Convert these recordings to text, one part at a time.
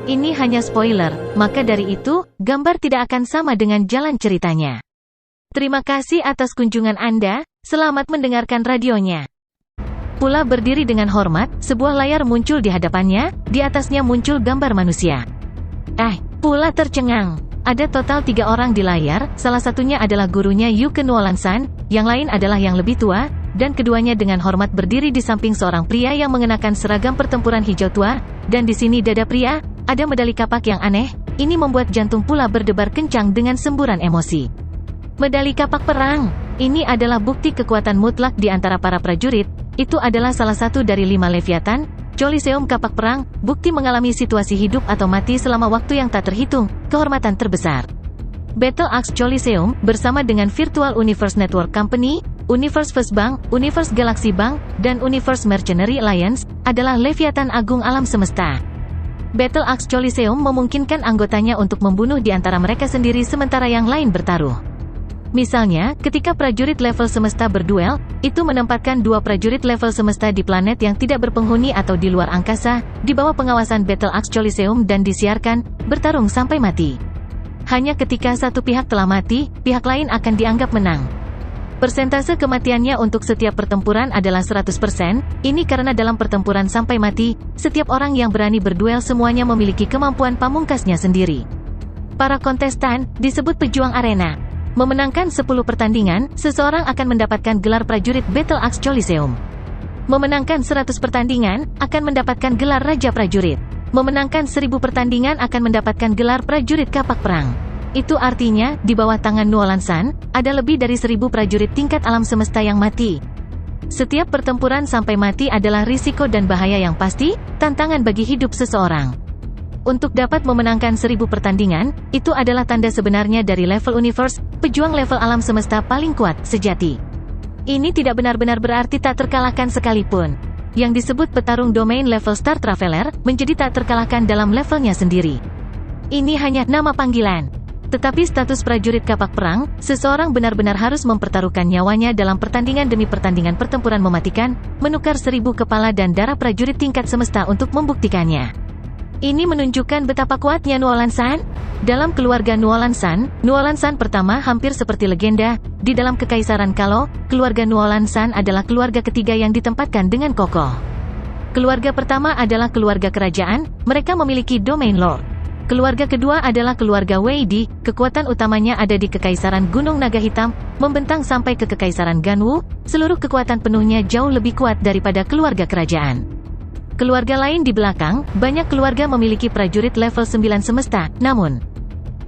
Ini hanya spoiler, maka dari itu, gambar tidak akan sama dengan jalan ceritanya. Terima kasih atas kunjungan Anda, selamat mendengarkan radionya. Pula berdiri dengan hormat, sebuah layar muncul di hadapannya, di atasnya muncul gambar manusia. Pula tercengang. Ada total 3 orang di layar, salah satunya adalah gurunya Yuke Nuolan-san, yang lain adalah yang lebih tua, dan keduanya dengan hormat berdiri di samping seorang pria yang mengenakan seragam pertempuran hijau tua, dan di sini dada pria, ada medali kapak yang aneh, ini membuat jantung Pula berdebar kencang dengan semburan emosi. Medali kapak perang, ini adalah bukti kekuatan mutlak di antara para prajurit, itu adalah salah satu dari 5 Leviathan, Coliseum kapak perang, bukti mengalami situasi hidup atau mati selama waktu yang tak terhitung, kehormatan terbesar. Battle Axe Coliseum, bersama dengan Virtual Universe Network Company, Universe First Bank, Universe Galaxy Bank, dan Universe Mercenary Alliance, adalah Leviathan Agung alam semesta. Battle Axe Coliseum memungkinkan anggotanya untuk membunuh di antara mereka sendiri sementara yang lain bertaruh. Misalnya, ketika prajurit level semesta berduel, itu menempatkan 2 prajurit level semesta di planet yang tidak berpenghuni atau di luar angkasa, di bawah pengawasan Battle Axe Coliseum dan disiarkan, bertarung sampai mati. Hanya ketika satu pihak telah mati, pihak lain akan dianggap menang. Persentase kematiannya untuk setiap pertempuran adalah 100%, ini karena dalam pertempuran sampai mati, setiap orang yang berani berduel semuanya memiliki kemampuan pamungkasnya sendiri. Para kontestan, disebut pejuang arena. Memenangkan 10 pertandingan, seseorang akan mendapatkan gelar prajurit Battle Axe Coliseum. Memenangkan 100 pertandingan, akan mendapatkan gelar Raja Prajurit. Memenangkan 1000 pertandingan akan mendapatkan gelar prajurit kapak perang. Itu artinya, di bawah tangan Nuolan-san, ada lebih dari 1000 prajurit tingkat alam semesta yang mati. Setiap pertempuran sampai mati adalah risiko dan bahaya yang pasti, tantangan bagi hidup seseorang. Untuk dapat memenangkan 1000 pertandingan, itu adalah tanda sebenarnya dari level universe, pejuang level alam semesta paling kuat, sejati. Ini tidak benar-benar berarti tak terkalahkan sekalipun. Yang disebut petarung domain level Star Traveler, menjadi tak terkalahkan dalam levelnya sendiri. Ini hanya nama panggilan. Tetapi status prajurit kapak perang, seseorang benar-benar harus mempertaruhkan nyawanya dalam pertandingan demi pertandingan pertempuran mematikan, menukar 1000 kepala dan darah prajurit tingkat semesta untuk membuktikannya. Ini menunjukkan betapa kuatnya Nuolan-san. Dalam keluarga Nuolan-san, Nuolan-san pertama hampir seperti legenda. Di dalam Kekaisaran Kalo, keluarga Nuolan-san adalah keluarga ketiga yang ditempatkan dengan kokoh. Keluarga pertama adalah keluarga kerajaan, mereka memiliki domain lord. Keluarga kedua adalah keluarga Weidi, kekuatan utamanya ada di Kekaisaran Gunung Naga Hitam, membentang sampai ke Kekaisaran Ganwu, seluruh kekuatan penuhnya jauh lebih kuat daripada keluarga kerajaan. Keluarga lain di belakang, banyak keluarga memiliki prajurit level 9 semesta, namun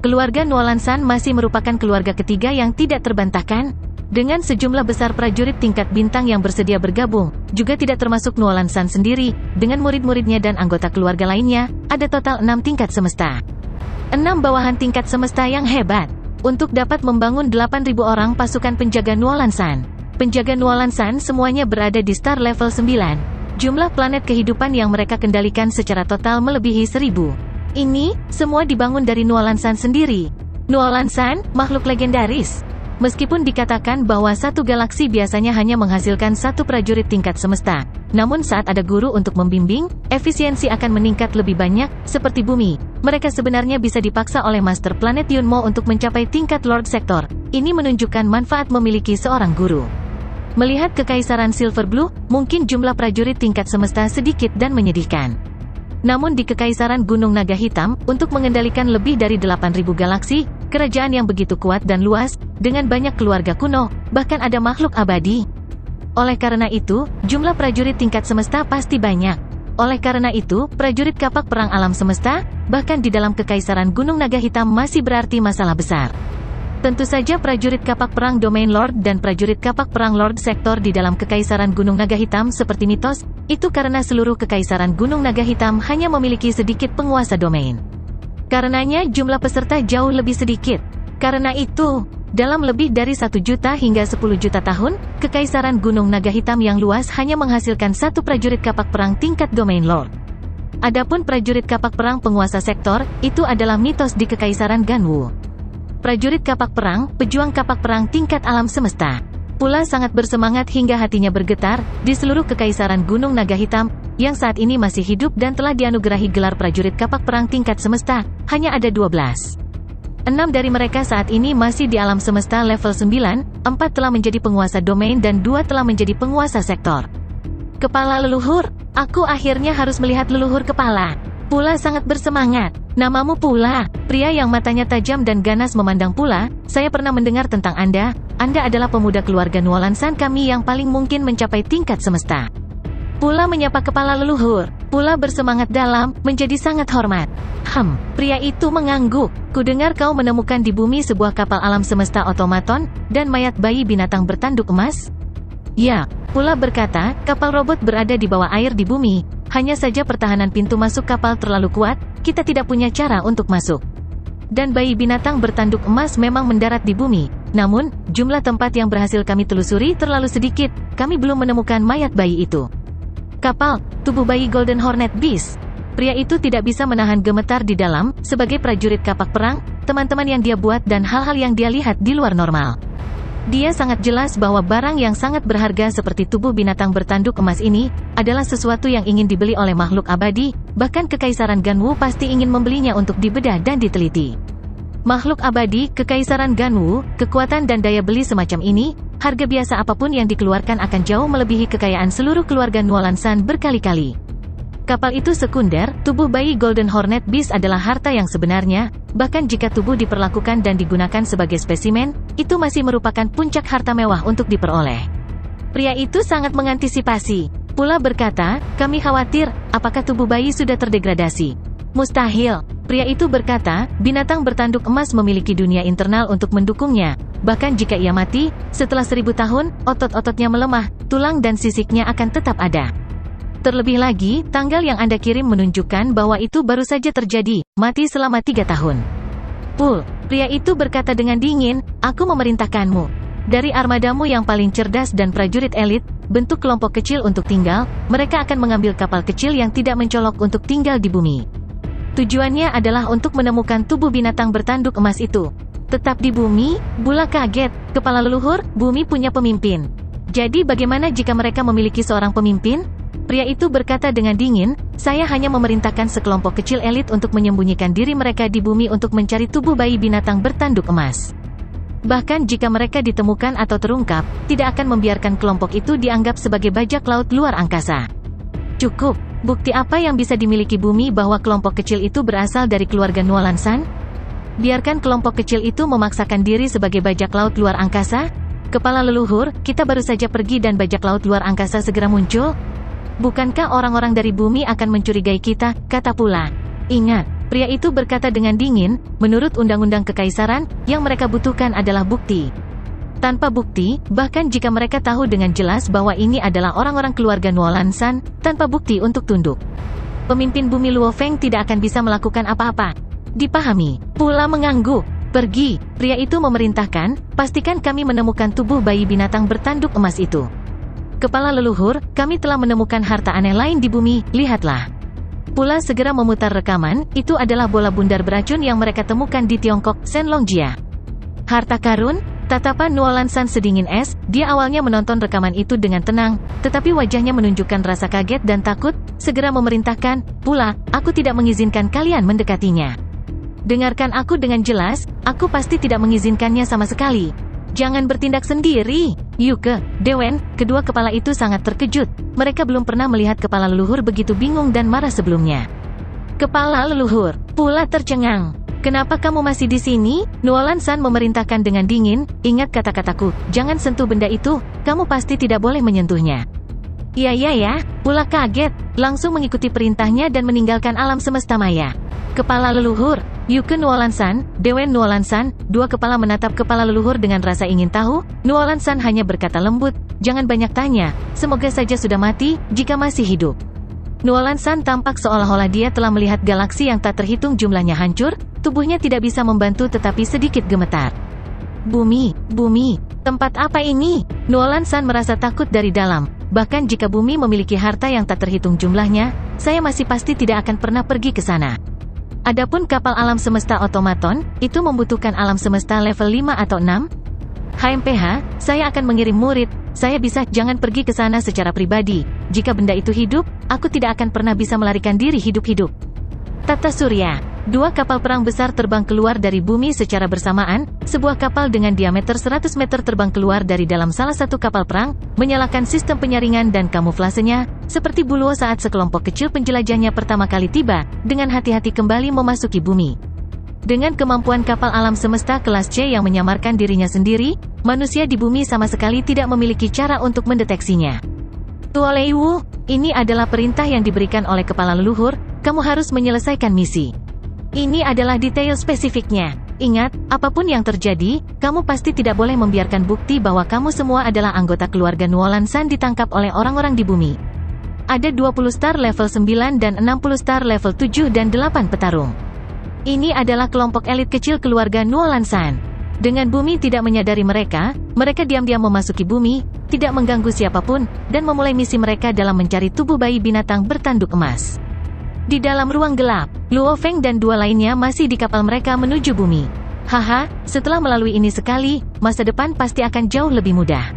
keluarga Nuolan-san masih merupakan keluarga ketiga yang tidak terbantahkan, dengan sejumlah besar prajurit tingkat bintang yang bersedia bergabung, juga tidak termasuk Nuolan-san sendiri, dengan murid-muridnya dan anggota keluarga lainnya, ada total 6 tingkat semesta. 6 bawahan tingkat semesta yang hebat, untuk dapat membangun 8.000 orang pasukan penjaga Nuolan-san. Penjaga Nuolan-san semuanya berada di star level 9. Jumlah planet kehidupan yang mereka kendalikan secara total melebihi 1000. Ini, semua dibangun dari Nuolan-san sendiri. Nuolan-san, makhluk legendaris. Meskipun dikatakan bahwa satu galaksi biasanya hanya menghasilkan satu prajurit tingkat semesta, namun saat ada guru untuk membimbing, efisiensi akan meningkat lebih banyak, seperti bumi. Mereka sebenarnya bisa dipaksa oleh Master Planet Yunmo untuk mencapai tingkat Lord Sector. Ini menunjukkan manfaat memiliki seorang guru. Melihat Kekaisaran Silver Blue, mungkin jumlah prajurit tingkat semesta sedikit dan menyedihkan. Namun di Kekaisaran Gunung Naga Hitam, untuk mengendalikan lebih dari 8.000 galaksi, kerajaan yang begitu kuat dan luas, dengan banyak keluarga kuno, bahkan ada makhluk abadi. Oleh karena itu, jumlah prajurit tingkat semesta pasti banyak. Oleh karena itu, prajurit kapak perang alam semesta, bahkan di dalam Kekaisaran Gunung Naga Hitam masih berarti masalah besar. Tentu saja prajurit kapak perang Domain Lord dan prajurit kapak perang Lord Sektor di dalam Kekaisaran Gunung Naga Hitam seperti mitos, itu karena seluruh Kekaisaran Gunung Naga Hitam hanya memiliki sedikit penguasa domain. Karenanya jumlah peserta jauh lebih sedikit. Karena itu, dalam lebih dari 1 juta hingga 10 juta tahun, Kekaisaran Gunung Naga Hitam yang luas hanya menghasilkan satu prajurit kapak perang tingkat Domain Lord. Adapun prajurit kapak perang penguasa sektor, itu adalah mitos di Kekaisaran Ganwu. Prajurit kapak perang, pejuang kapak perang tingkat alam semesta. Pula sangat bersemangat hingga hatinya bergetar. Di seluruh kekaisaran Gunung Naga Hitam, yang saat ini masih hidup dan telah dianugerahi gelar prajurit kapak perang tingkat semesta, hanya ada 12. 6 dari mereka saat ini masih di alam semesta level 9, 4 telah menjadi penguasa domain dan 2 telah menjadi penguasa sektor. Kepala leluhur, aku akhirnya harus melihat leluhur kepala. Pula sangat bersemangat. Namamu Pula, pria yang matanya tajam dan ganas memandang Pula. Saya pernah mendengar tentang Anda. Anda adalah pemuda keluarga Nuolansan kami yang paling mungkin mencapai tingkat semesta. Pula menyapa kepala leluhur. Pula bersemangat dalam, menjadi sangat hormat. Pria itu mengangguk. Kudengar kau menemukan di bumi sebuah kapal alam semesta otomaton, dan mayat bayi binatang bertanduk emas? Ya, Pula berkata, kapal robot berada di bawah air di bumi. Hanya saja pertahanan pintu masuk kapal terlalu kuat, kita tidak punya cara untuk masuk. Dan bayi binatang bertanduk emas memang mendarat di bumi. Namun, jumlah tempat yang berhasil kami telusuri terlalu sedikit, kami belum menemukan mayat bayi itu. Kapal, tubuh bayi Golden Hornet Beast. Pria itu tidak bisa menahan gemetar di dalam, sebagai prajurit kapak perang, teman-teman yang dia buat dan hal-hal yang dia lihat di luar normal. Dia sangat jelas bahwa barang yang sangat berharga seperti tubuh binatang bertanduk emas ini, adalah sesuatu yang ingin dibeli oleh makhluk abadi, bahkan Kekaisaran Ganwu pasti ingin membelinya untuk dibedah dan diteliti. Makhluk abadi, Kekaisaran Ganwu, kekuatan dan daya beli semacam ini, harga biasa apapun yang dikeluarkan akan jauh melebihi kekayaan seluruh keluarga Nuolansan berkali-kali. Kapal itu sekunder, tubuh bayi Golden Hornet Beast adalah harta yang sebenarnya, bahkan jika tubuh diperlakukan dan digunakan sebagai spesimen, itu masih merupakan puncak harta mewah untuk diperoleh. Pria itu sangat mengantisipasi. Pula berkata, kami khawatir, apakah tubuh bayi sudah terdegradasi? Mustahil. Pria itu berkata, binatang bertanduk emas memiliki dunia internal untuk mendukungnya. Bahkan jika ia mati, setelah 1000 tahun, otot-ototnya melemah, tulang dan sisiknya akan tetap ada. Terlebih lagi, tanggal yang Anda kirim menunjukkan bahwa itu baru saja terjadi, mati selama 3 tahun. Pria itu berkata dengan dingin, aku memerintahkanmu. Dari armadamu yang paling cerdas dan prajurit elit, bentuk kelompok kecil untuk tinggal, mereka akan mengambil kapal kecil yang tidak mencolok untuk tinggal di bumi. Tujuannya adalah untuk menemukan tubuh binatang bertanduk emas itu. Tetap di bumi, Pula kaget, kepala leluhur, bumi punya pemimpin. Jadi bagaimana jika mereka memiliki seorang pemimpin? Pria itu berkata dengan dingin, saya hanya memerintahkan sekelompok kecil elit untuk menyembunyikan diri mereka di bumi untuk mencari tubuh bayi binatang bertanduk emas. Bahkan jika mereka ditemukan atau terungkap, tidak akan membiarkan kelompok itu dianggap sebagai bajak laut luar angkasa. Cukup, bukti apa yang bisa dimiliki bumi bahwa kelompok kecil itu berasal dari keluarga Nuolansan? Biarkan kelompok kecil itu memaksakan diri sebagai bajak laut luar angkasa? Kepala leluhur, kita baru saja pergi dan bajak laut luar angkasa segera muncul? Bukankah orang-orang dari bumi akan mencurigai kita, kata Pula. Ingat, pria itu berkata dengan dingin, menurut undang-undang kekaisaran, yang mereka butuhkan adalah bukti. Tanpa bukti, bahkan jika mereka tahu dengan jelas bahwa ini adalah orang-orang keluarga Nuolansan, tanpa bukti untuk tunduk, pemimpin bumi Luo Feng tidak akan bisa melakukan apa-apa. Dipahami? Pula mengangguk. Pergi, pria itu memerintahkan, pastikan kami menemukan tubuh bayi binatang bertanduk emas itu. Kepala leluhur, kami telah menemukan harta aneh lain di bumi, lihatlah. Pula segera memutar rekaman, itu adalah bola bundar beracun yang mereka temukan di Tiongkok, Senlongjia. Harta karun? Tatapan Nuolansan sedingin es, dia awalnya menonton rekaman itu dengan tenang, tetapi wajahnya menunjukkan rasa kaget dan takut, segera memerintahkan, Pula, aku tidak mengizinkan kalian mendekatinya. Dengarkan aku dengan jelas, aku pasti tidak mengizinkannya sama sekali. Jangan bertindak sendiri. Yuke, Dewen, kedua kepala itu sangat terkejut. Mereka belum pernah melihat kepala leluhur begitu bingung dan marah sebelumnya. Kepala leluhur, Pula tercengang. Kenapa kamu masih di sini? Nuolansan memerintahkan dengan dingin, ingat kata-kataku, jangan sentuh benda itu, kamu pasti tidak boleh menyentuhnya. Ya, Pula kaget, langsung mengikuti perintahnya dan meninggalkan alam semesta maya. Kepala leluhur, Yuke Nuolansan, Dewen Nuolansan, dua kepala menatap kepala leluhur dengan rasa ingin tahu. Nuolansan hanya berkata lembut, jangan banyak tanya, semoga saja sudah mati, jika masih hidup. Nuolansan tampak seolah-olah dia telah melihat galaksi yang tak terhitung jumlahnya hancur, tubuhnya tidak bisa membantu tetapi sedikit gemetar. Bumi, tempat apa ini? Nuolansan merasa takut dari dalam, bahkan jika bumi memiliki harta yang tak terhitung jumlahnya, saya masih pasti tidak akan pernah pergi ke sana. Adapun kapal alam semesta otomaton, itu membutuhkan alam semesta level 5 atau 6? HMPH, saya akan mengirim murid. Saya bisa, jangan pergi ke sana secara pribadi. Jika benda itu hidup, aku tidak akan pernah bisa melarikan diri hidup-hidup. Tata Surya. 2 kapal perang besar terbang keluar dari bumi secara bersamaan. Sebuah kapal dengan diameter 100 meter terbang keluar dari dalam salah satu kapal perang, menyalakan sistem penyaringan dan kamuflasenya, seperti buluo saat sekelompok kecil penjelajahnya pertama kali tiba, dengan hati-hati kembali memasuki bumi. Dengan kemampuan kapal alam semesta kelas C yang menyamarkan dirinya sendiri, manusia di bumi sama sekali tidak memiliki cara untuk mendeteksinya. Tuoleiwu, ini adalah perintah yang diberikan oleh kepala leluhur, kamu harus menyelesaikan misi. Ini adalah detail spesifiknya. Ingat, apapun yang terjadi, kamu pasti tidak boleh membiarkan bukti bahwa kamu semua adalah anggota keluarga Nuolan San ditangkap oleh orang-orang di bumi. Ada 20 star level 9 dan 60 star level 7 dan 8 petarung. Ini adalah kelompok elit kecil keluarga Nuolan San. Dengan bumi tidak menyadari mereka diam-diam memasuki bumi, tidak mengganggu siapapun, dan memulai misi mereka dalam mencari tubuh bayi binatang bertanduk emas. Di dalam ruang gelap, Luo Feng dan 2 lainnya masih di kapal mereka menuju bumi. Haha, setelah melalui ini sekali, masa depan pasti akan jauh lebih mudah.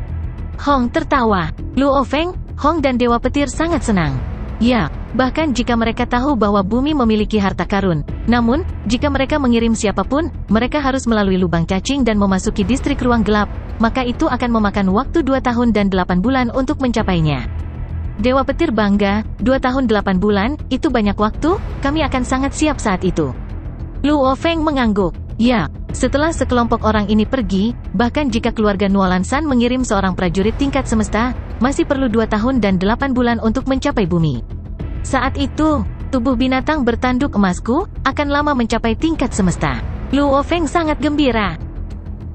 Hong tertawa. Luo Feng, Hong dan Dewa Petir sangat senang. Ya, bahkan jika mereka tahu bahwa bumi memiliki harta karun. Namun, jika mereka mengirim siapapun, mereka harus melalui lubang cacing dan memasuki distrik ruang gelap, maka itu akan memakan waktu 2 tahun dan 8 bulan untuk mencapainya. Dewa Petir bangga, 2 tahun 8 bulan, itu banyak waktu, kami akan sangat siap saat itu. Luo Feng mengangguk. Ya, setelah sekelompok orang ini pergi, bahkan jika keluarga Nuolan San mengirim seorang prajurit tingkat semesta, masih perlu 2 tahun dan 8 bulan untuk mencapai bumi. Saat itu, tubuh binatang bertanduk emasku, akan lama mencapai tingkat semesta. Luo Feng sangat gembira.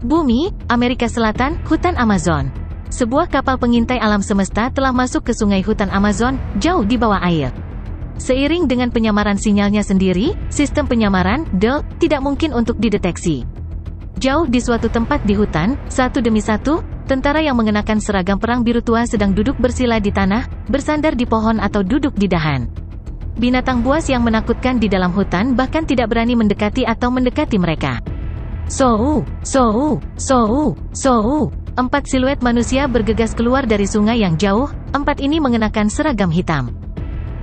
Bumi, Amerika Selatan, hutan Amazon. Sebuah kapal pengintai alam semesta telah masuk ke sungai hutan Amazon, jauh di bawah air. Seiring dengan penyamaran sinyalnya sendiri, sistem penyamaran, DEL, tidak mungkin untuk dideteksi. Jauh di suatu tempat di hutan, satu demi satu, tentara yang mengenakan seragam perang biru tua sedang duduk bersila di tanah, bersandar di pohon atau duduk di dahan. Binatang buas yang menakutkan di dalam hutan bahkan tidak berani mendekati atau mendekati mereka. Sou. 4 siluet manusia bergegas keluar dari sungai yang jauh, 4 ini mengenakan seragam hitam.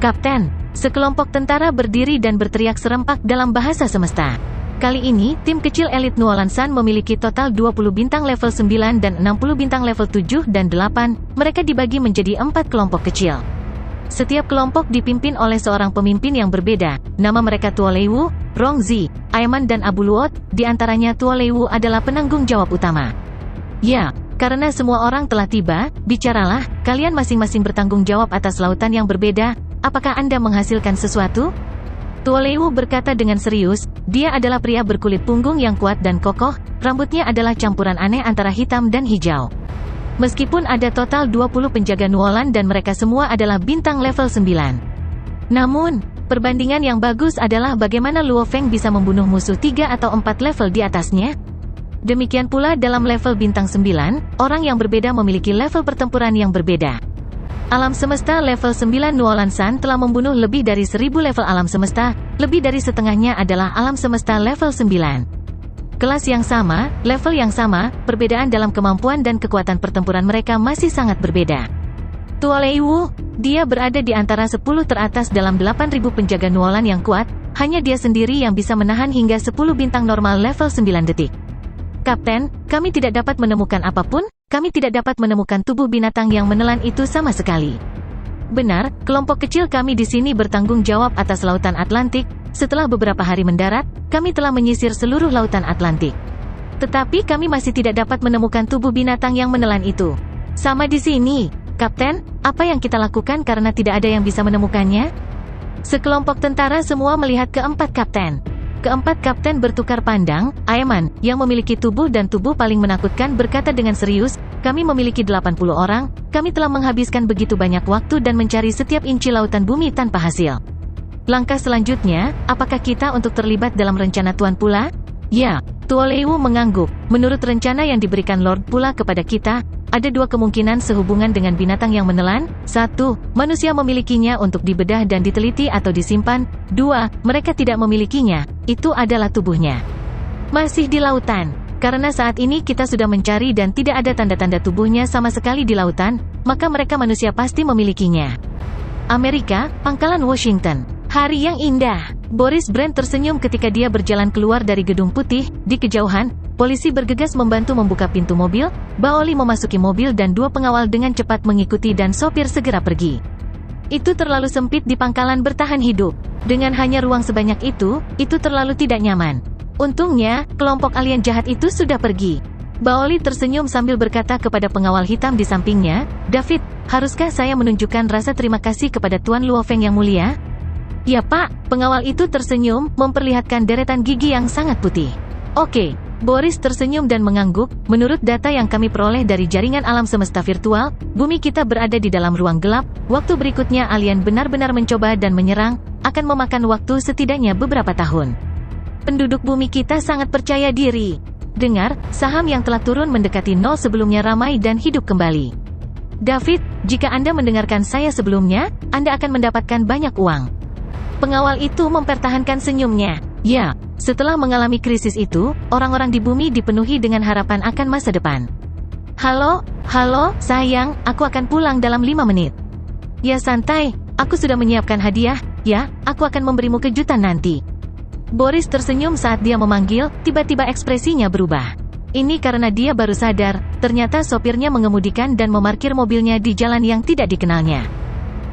Kapten, sekelompok tentara berdiri dan berteriak serempak dalam bahasa semesta. Kali ini, tim kecil elit Nuolan San memiliki total 20 bintang level 9 dan 60 bintang level 7 dan 8, mereka dibagi menjadi 4 kelompok kecil. Setiap kelompok dipimpin oleh seorang pemimpin yang berbeda, nama mereka Tuoleiwu, Rongzi, Aiman dan Abu Luot, di antaranya Tuoleiwu adalah penanggung jawab utama. Ya, karena semua orang telah tiba, bicaralah, kalian masing-masing bertanggung jawab atas lautan yang berbeda, apakah Anda menghasilkan sesuatu? Tuoleiwu berkata dengan serius, dia adalah pria berkulit punggung yang kuat dan kokoh, rambutnya adalah campuran aneh antara hitam dan hijau. Meskipun ada total 20 penjaga Nuolan dan mereka semua adalah bintang level 9. Namun, perbandingan yang bagus adalah bagaimana Luo Feng bisa membunuh musuh 3 atau 4 level di atasnya. Demikian pula dalam level bintang 9, orang yang berbeda memiliki level pertempuran yang berbeda. Alam semesta level 9 Nuolan San telah membunuh lebih dari 1000 level alam semesta, lebih dari setengahnya adalah alam semesta level 9. Kelas yang sama, level yang sama, perbedaan dalam kemampuan dan kekuatan pertempuran mereka masih sangat berbeda. Tuoleiwu, dia berada di antara 10 teratas dalam 8000 penjaga Nuolan yang kuat, hanya dia sendiri yang bisa menahan hingga 10 bintang normal level 9 detik. Kapten, kami tidak dapat menemukan apapun, kami tidak dapat menemukan tubuh binatang yang menelan itu sama sekali. Benar, kelompok kecil kami di sini bertanggung jawab atas lautan Atlantik. Setelah beberapa hari mendarat, kami telah menyisir seluruh lautan Atlantik. Tetapi kami masih tidak dapat menemukan tubuh binatang yang menelan itu. Sama di sini, Kapten, apa yang kita lakukan karena tidak ada yang bisa menemukannya? Sekelompok tentara semua melihat keempat kapten. Keempat kapten bertukar pandang. Aiman, yang memiliki tubuh dan tubuh paling menakutkan berkata dengan serius, kami memiliki 80 orang, kami telah menghabiskan begitu banyak waktu dan mencari setiap inci lautan bumi tanpa hasil. Langkah selanjutnya, apakah kita untuk terlibat dalam rencana Tuan Pula? Ya, Tuoleiwu mengangguk. Menurut rencana yang diberikan Lord Pula kepada kita, ada 2 kemungkinan sehubungan dengan binatang yang menelan. 1. Manusia memilikinya untuk dibedah dan diteliti atau disimpan. 2. Mereka tidak memilikinya, itu adalah tubuhnya masih di lautan. Karena saat ini kita sudah mencari dan tidak ada tanda-tanda tubuhnya sama sekali di lautan, maka mereka manusia pasti memilikinya. Amerika, Pangkalan Washington. Hari yang indah. Boris Brand tersenyum ketika dia berjalan keluar dari Gedung Putih. Di kejauhan, polisi bergegas membantu membuka pintu mobil, Baoli memasuki mobil dan dua pengawal dengan cepat mengikuti dan sopir segera pergi. Itu terlalu sempit di pangkalan bertahan hidup. Dengan hanya ruang sebanyak itu terlalu tidak nyaman. Untungnya, kelompok alien jahat itu sudah pergi. Baoli tersenyum sambil berkata kepada pengawal hitam di sampingnya, "David, haruskah saya menunjukkan rasa terima kasih kepada Tuan Luo Feng yang mulia?" "Ya Pak," pengawal itu tersenyum, memperlihatkan deretan gigi yang sangat putih. "Oke." Boris tersenyum dan mengangguk, "Menurut data yang kami peroleh dari jaringan alam semesta virtual, bumi kita berada di dalam ruang gelap. Waktu berikutnya alien benar-benar mencoba dan menyerang, akan memakan waktu setidaknya beberapa tahun. Penduduk bumi kita sangat percaya diri. Dengar, saham yang telah turun mendekati nol sebelumnya ramai dan hidup kembali. David, jika Anda mendengarkan saya sebelumnya, Anda akan mendapatkan banyak uang." Pengawal itu mempertahankan senyumnya. Ya, setelah mengalami krisis itu, orang-orang di bumi dipenuhi dengan harapan akan masa depan. Halo, sayang, aku akan pulang dalam 5 menit. Ya santai, aku sudah menyiapkan hadiah, ya, aku akan memberimu kejutan nanti. Boris tersenyum saat dia memanggil, tiba-tiba ekspresinya berubah. Ini karena dia baru sadar, ternyata sopirnya mengemudikan dan memarkir mobilnya di jalan yang tidak dikenalnya.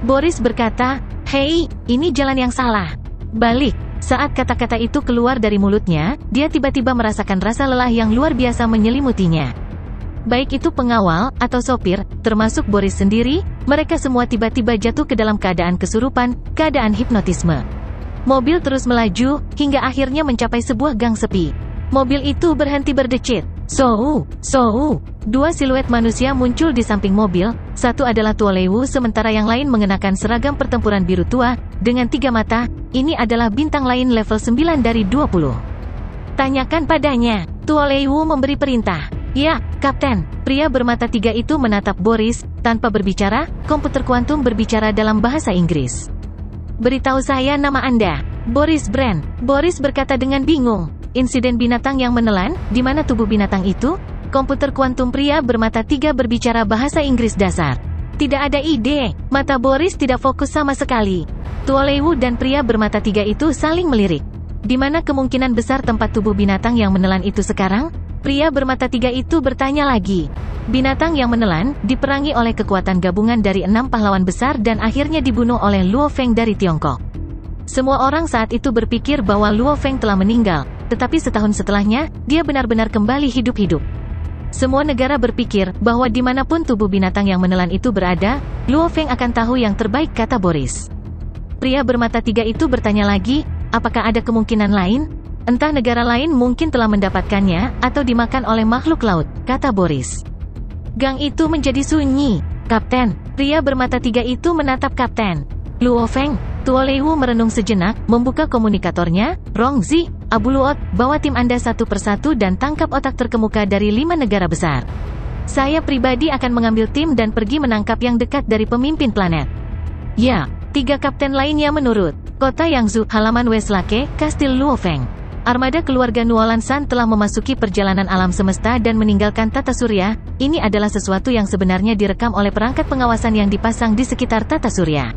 Boris berkata, "Hei, ini jalan yang salah. Balik." Saat kata-kata itu keluar dari mulutnya, dia tiba-tiba merasakan rasa lelah yang luar biasa menyelimutinya. Baik itu pengawal, atau sopir, termasuk Boris sendiri, mereka semua tiba-tiba jatuh ke dalam keadaan kesurupan, keadaan hipnotisme. Mobil terus melaju, hingga akhirnya mencapai sebuah gang sepi. Mobil itu berhenti berdecit. Sou. Dua siluet manusia muncul di samping mobil, satu adalah Tuo Leiwu sementara yang lain mengenakan seragam pertempuran biru tua, dengan 3 mata, ini adalah bintang lain level 9 dari 20. "Tanyakan padanya." Tuo Leiwu memberi perintah. "Ya, Kapten." Pria bermata 3 itu menatap Boris, tanpa berbicara, komputer kuantum berbicara dalam bahasa Inggris. "Beritahu saya nama Anda." "Boris Brand." Boris berkata dengan bingung. "Insiden binatang yang menelan, di mana tubuh binatang itu?" Komputer kuantum pria bermata 3 berbicara bahasa Inggris dasar. Tidak ada ide. Mata Boris tidak fokus sama sekali. Tuo Leiwu dan pria bermata 3 itu saling melirik. Di mana kemungkinan besar tempat tubuh binatang yang menelan itu sekarang? Pria bermata 3 itu bertanya lagi. Binatang yang menelan, diperangi oleh kekuatan gabungan dari 6 pahlawan besar dan akhirnya dibunuh oleh Luo Feng dari Tiongkok. Semua orang saat itu berpikir bahwa Luo Feng telah meninggal, tetapi setahun setelahnya, dia benar-benar kembali hidup-hidup. Semua negara berpikir bahwa dimanapun tubuh binatang yang menelan itu berada, Luo Feng akan tahu yang terbaik, kata Boris. Pria bermata 3 itu bertanya lagi, apakah ada kemungkinan lain? Entah negara lain mungkin telah mendapatkannya, atau dimakan oleh makhluk laut, kata Boris. Gang itu menjadi sunyi. Kapten, pria bermata 3 itu menatap Kapten Luo Feng. Tuo Leiwu merenung sejenak, membuka komunikatornya. Rongzi, Abu Luot, bawa tim Anda satu persatu dan tangkap otak terkemuka dari 5 negara besar. Saya pribadi akan mengambil tim dan pergi menangkap yang dekat dari pemimpin planet. Ya, 3 kapten lainnya menurut. Kota Yangzhou, halaman Westlake, Kastil Luo Feng. Armada keluarga Nuolan San telah memasuki perjalanan alam semesta dan meninggalkan tata surya. Ini adalah sesuatu yang sebenarnya direkam oleh perangkat pengawasan yang dipasang di sekitar tata surya.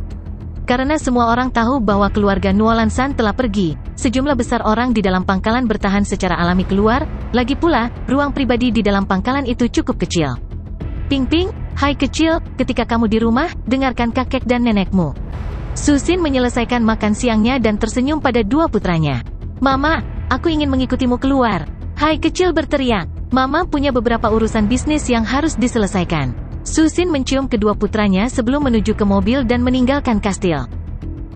Karena semua orang tahu bahwa keluarga Nuolan San telah pergi, sejumlah besar orang di dalam pangkalan bertahan secara alami keluar, lagi pula, ruang pribadi di dalam pangkalan itu cukup kecil. Ping Ping, hai kecil, ketika kamu di rumah, dengarkan kakek dan nenekmu. Susin menyelesaikan makan siangnya dan tersenyum pada 2 putranya. Mama, aku ingin mengikutimu keluar. Hai kecil berteriak, Mama punya beberapa urusan bisnis yang harus diselesaikan. Susin mencium kedua putranya sebelum menuju ke mobil dan meninggalkan kastil.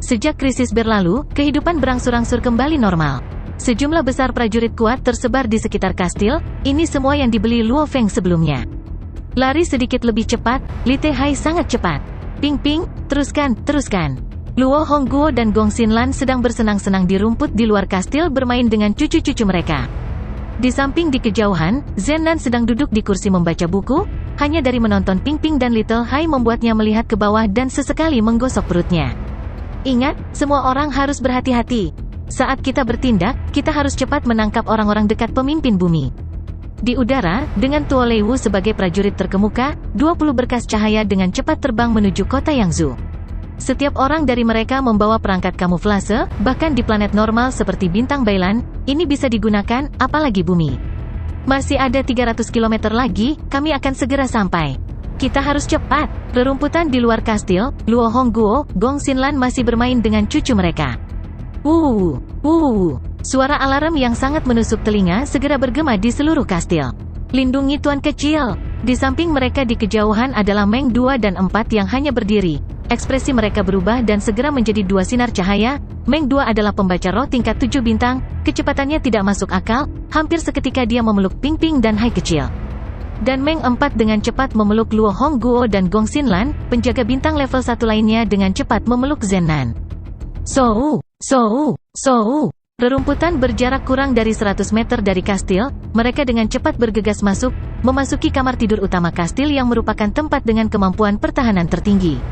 Sejak krisis berlalu, kehidupan berangsur-angsur kembali normal. Sejumlah besar prajurit kuat tersebar di sekitar kastil, ini semua yang dibeli Luo Feng sebelumnya. Lari sedikit lebih cepat, Li Te Hai sangat cepat. Ping Ping, teruskan. Luo Hongguo dan Gong Xinlan sedang bersenang-senang di rumput di luar kastil bermain dengan cucu-cucu mereka. Di samping di kejauhan, Zenan sedang duduk di kursi membaca buku, hanya dari menonton Ping Ping dan Little Hai membuatnya melihat ke bawah dan sesekali menggosok perutnya. Ingat, semua orang harus berhati-hati. Saat kita bertindak, kita harus cepat menangkap orang-orang dekat pemimpin bumi. Di udara, dengan Tuo Leiwu sebagai prajurit terkemuka, 20 berkas cahaya dengan cepat terbang menuju kota Yangzhou. Setiap orang dari mereka membawa perangkat kamuflase, bahkan di planet normal seperti bintang Bailan, ini bisa digunakan, apalagi bumi. Masih ada 300 km lagi, kami akan segera sampai. Kita harus cepat. Rerumputan di luar kastil, Luo Hongguo, Gong Xinlan masih bermain dengan cucu mereka. Wuh, wuh. Suara alarm yang sangat menusuk telinga segera bergema di seluruh kastil. Lindungi tuan kecil. Di samping mereka di kejauhan adalah Meng 2 dan 4 yang hanya berdiri. Ekspresi mereka berubah dan segera menjadi dua sinar cahaya. Meng 2 adalah pembaca roh tingkat 7 bintang, kecepatannya tidak masuk akal, hampir seketika dia memeluk Ping Ping dan Hai kecil. Dan Meng 4 dengan cepat memeluk Luo Hongguo dan Gong Xinlan, penjaga bintang level 1 lainnya dengan cepat memeluk Zenan. Sou. Rerumputan berjarak kurang dari 100 meter dari kastil, mereka dengan cepat bergegas masuk, memasuki kamar tidur utama kastil yang merupakan tempat dengan kemampuan pertahanan tertinggi.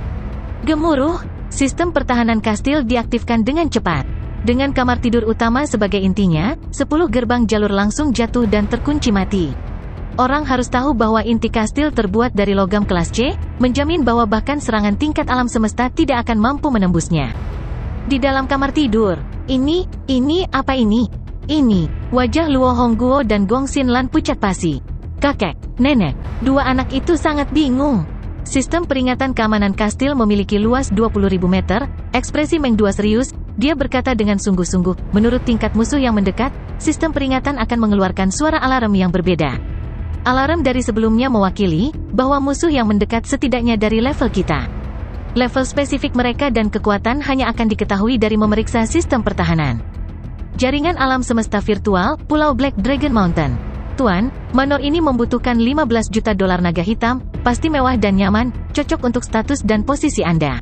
Gemuruh, sistem pertahanan kastil diaktifkan dengan cepat. Dengan kamar tidur utama sebagai intinya, 10 gerbang jalur langsung jatuh dan terkunci mati. Orang harus tahu bahwa inti kastil terbuat dari logam kelas C, menjamin bahwa bahkan serangan tingkat alam semesta tidak akan mampu menembusnya. Di dalam kamar tidur, ini apa ini? Ini, wajah Luo Hongguo dan Gong Xinlan pucat pasi. Kakek, nenek, dua anak itu sangat bingung. Sistem peringatan keamanan kastil memiliki luas 20.000 meter, ekspresi Meng 2 serius, dia berkata dengan sungguh-sungguh, menurut tingkat musuh yang mendekat, sistem peringatan akan mengeluarkan suara alarm yang berbeda. Alarm dari sebelumnya mewakili, bahwa musuh yang mendekat setidaknya dari level kita. Level spesifik mereka dan kekuatan hanya akan diketahui dari memeriksa sistem pertahanan. Jaringan alam semesta virtual, Pulau Black Dragon Mountain. Tuan, manor ini membutuhkan 15 juta dolar naga hitam, pasti mewah dan nyaman, cocok untuk status dan posisi Anda.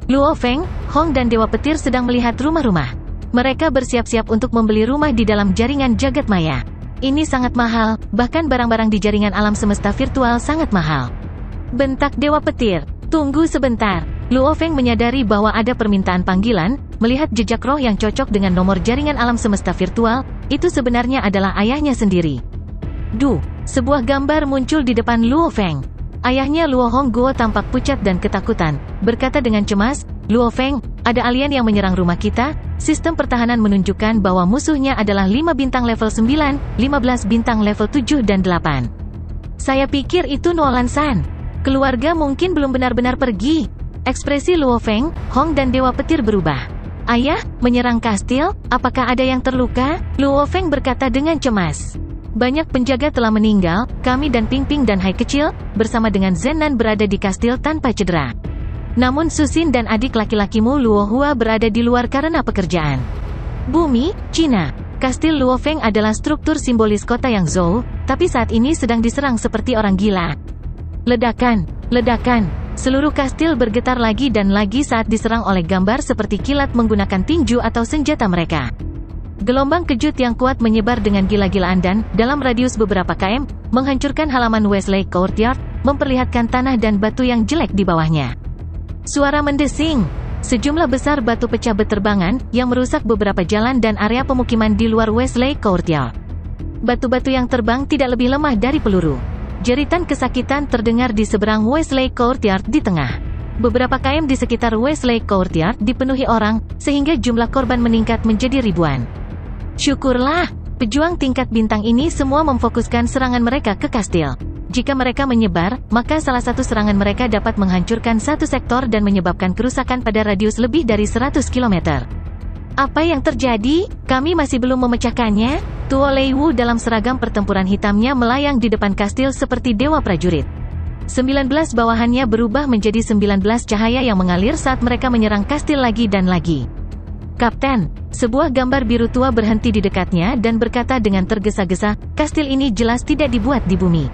Luo Feng, Hong dan Dewa Petir sedang melihat rumah-rumah. Mereka bersiap-siap untuk membeli rumah di dalam jaringan jagat maya. Ini sangat mahal, bahkan barang-barang di jaringan alam semesta virtual sangat mahal. Bentak Dewa Petir. Tunggu sebentar. Luo Feng menyadari bahwa ada permintaan panggilan, melihat jejak roh yang cocok dengan nomor jaringan alam semesta virtual, itu sebenarnya adalah ayahnya sendiri. Sebuah gambar muncul di depan Luo Feng. Ayahnya Luo Hongguo tampak pucat dan ketakutan, berkata dengan cemas, Luo Feng, ada alien yang menyerang rumah kita, sistem pertahanan menunjukkan bahwa musuhnya adalah 5 bintang level 9, 15 bintang level 7 dan 8. Saya pikir itu Nolan San. Keluarga mungkin belum benar-benar pergi. Ekspresi Luo Feng, Hong dan Dewa Petir berubah. Ayah, menyerang kastil, apakah ada yang terluka? Luo Feng berkata dengan cemas. Banyak penjaga telah meninggal, kami dan Ping Ping dan Hai kecil, bersama dengan Zenan berada di kastil tanpa cedera. Namun Susin dan adik laki-lakimu Luo Hua berada di luar karena pekerjaan. Bumi, Cina. Kastil Luo Feng adalah struktur simbolis kota Yangzhou, tapi saat ini sedang diserang seperti orang gila. Ledakan. Seluruh kastil bergetar lagi dan lagi saat diserang oleh gambar seperti kilat menggunakan tinju atau senjata mereka. Gelombang kejut yang kuat menyebar dengan gila-gilaan dan, dalam radius beberapa km, menghancurkan halaman Westlake Courtyard, memperlihatkan tanah dan batu yang jelek di bawahnya. Suara mendesing. Sejumlah besar batu pecah beterbangan, yang merusak beberapa jalan dan area pemukiman di luar Westlake Courtyard. Batu-batu yang terbang tidak lebih lemah dari peluru. Jeritan kesakitan terdengar di seberang Westlake Courtyard di tengah. Beberapa km di sekitar Westlake Courtyard dipenuhi orang, sehingga jumlah korban meningkat menjadi ribuan. Syukurlah, pejuang tingkat bintang ini semua memfokuskan serangan mereka ke kastil. Jika mereka menyebar, maka salah satu serangan mereka dapat menghancurkan satu sektor dan menyebabkan kerusakan pada radius lebih dari 100 km. Apa yang terjadi? Kami masih belum memecahkannya. Tuo Leiwu dalam seragam pertempuran hitamnya melayang di depan kastil seperti dewa prajurit. 19 bawahannya berubah menjadi 19 cahaya yang mengalir saat mereka menyerang kastil lagi dan lagi. Kapten, sebuah gambar biru tua berhenti di dekatnya dan berkata dengan tergesa-gesa, kastil ini jelas tidak dibuat di bumi.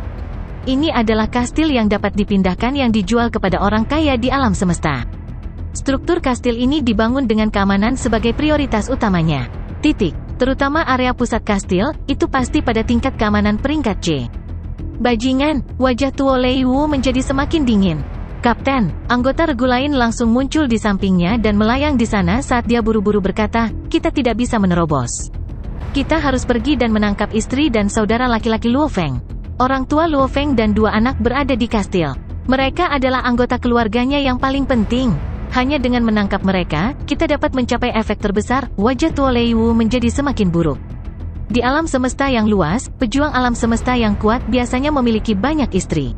Ini adalah kastil yang dapat dipindahkan yang dijual kepada orang kaya di alam semesta. Struktur kastil ini dibangun dengan keamanan sebagai prioritas utamanya. Terutama area pusat kastil, itu pasti pada tingkat keamanan peringkat C. Bajingan, wajah Tuo Leiwu menjadi semakin dingin. Kapten, anggota regu lain langsung muncul di sampingnya dan melayang di sana saat dia buru-buru berkata, kita tidak bisa menerobos. Kita harus pergi dan menangkap istri dan saudara laki-laki Luo Feng. Orang tua Luo Feng dan 2 anak berada di kastil. Mereka adalah anggota keluarganya yang paling penting. Hanya dengan menangkap mereka, kita dapat mencapai efek terbesar. Wajah Tuo Leiwu menjadi semakin buruk. Di alam semesta yang luas, pejuang alam semesta yang kuat biasanya memiliki banyak istri.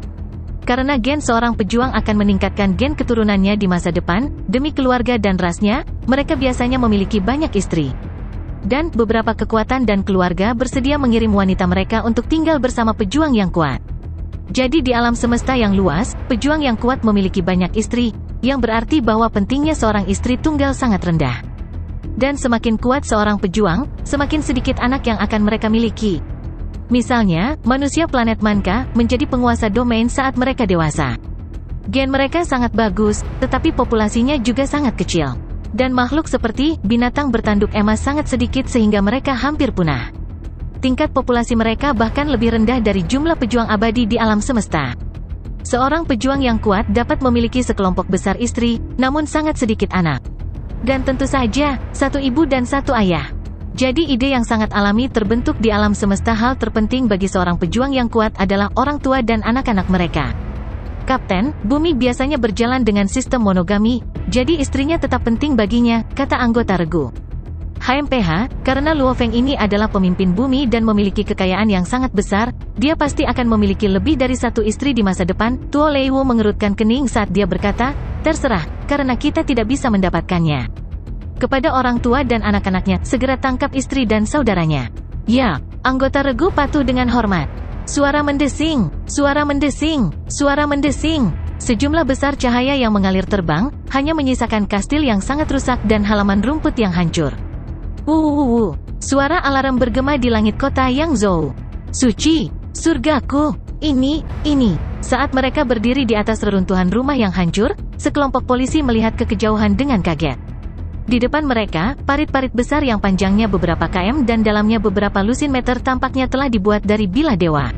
Karena gen seorang pejuang akan meningkatkan gen keturunannya di masa depan, demi keluarga dan rasnya, mereka biasanya memiliki banyak istri. Dan beberapa kekuatan dan keluarga bersedia mengirim wanita mereka untuk tinggal bersama pejuang yang kuat. Jadi di alam semesta yang luas, pejuang yang kuat memiliki banyak istri, yang berarti bahwa pentingnya seorang istri tunggal sangat rendah. Dan semakin kuat seorang pejuang, semakin sedikit anak yang akan mereka miliki. Misalnya, manusia planet Manka menjadi penguasa domain saat mereka dewasa. Gen mereka sangat bagus, tetapi populasinya juga sangat kecil. Dan makhluk seperti binatang bertanduk emas sangat sedikit sehingga mereka hampir punah. Tingkat populasi mereka bahkan lebih rendah dari jumlah pejuang abadi di alam semesta. Seorang pejuang yang kuat dapat memiliki sekelompok besar istri, namun sangat sedikit anak. Dan tentu saja, 1 ibu dan 1 ayah. Jadi ide yang sangat alami terbentuk di alam semesta. Hal terpenting bagi seorang pejuang yang kuat adalah orang tua dan anak-anak mereka. Kapten, bumi biasanya berjalan dengan sistem monogami, jadi istrinya tetap penting baginya, kata anggota regu. HMPH, karena Luo Feng ini adalah pemimpin bumi dan memiliki kekayaan yang sangat besar, dia pasti akan memiliki lebih dari 1 istri di masa depan. Tuo Leiwu mengerutkan kening saat dia berkata, terserah, karena kita tidak bisa mendapatkannya. Kepada orang tua dan anak-anaknya, segera tangkap istri dan saudaranya. Ya, anggota regu patuh dengan hormat. Suara mendesing, suara mendesing, suara mendesing. Sejumlah besar cahaya yang mengalir terbang, hanya menyisakan kastil yang sangat rusak dan halaman rumput yang hancur. Suara alarm bergema di langit kota Yang Zhou. Suci, surgaku, ini. Saat mereka berdiri di atas reruntuhan rumah yang hancur, sekelompok polisi melihat ke kejauhan dengan kaget. Di depan mereka, parit-parit besar yang panjangnya beberapa km dan dalamnya beberapa lusin meter tampaknya telah dibuat dari bila dewa.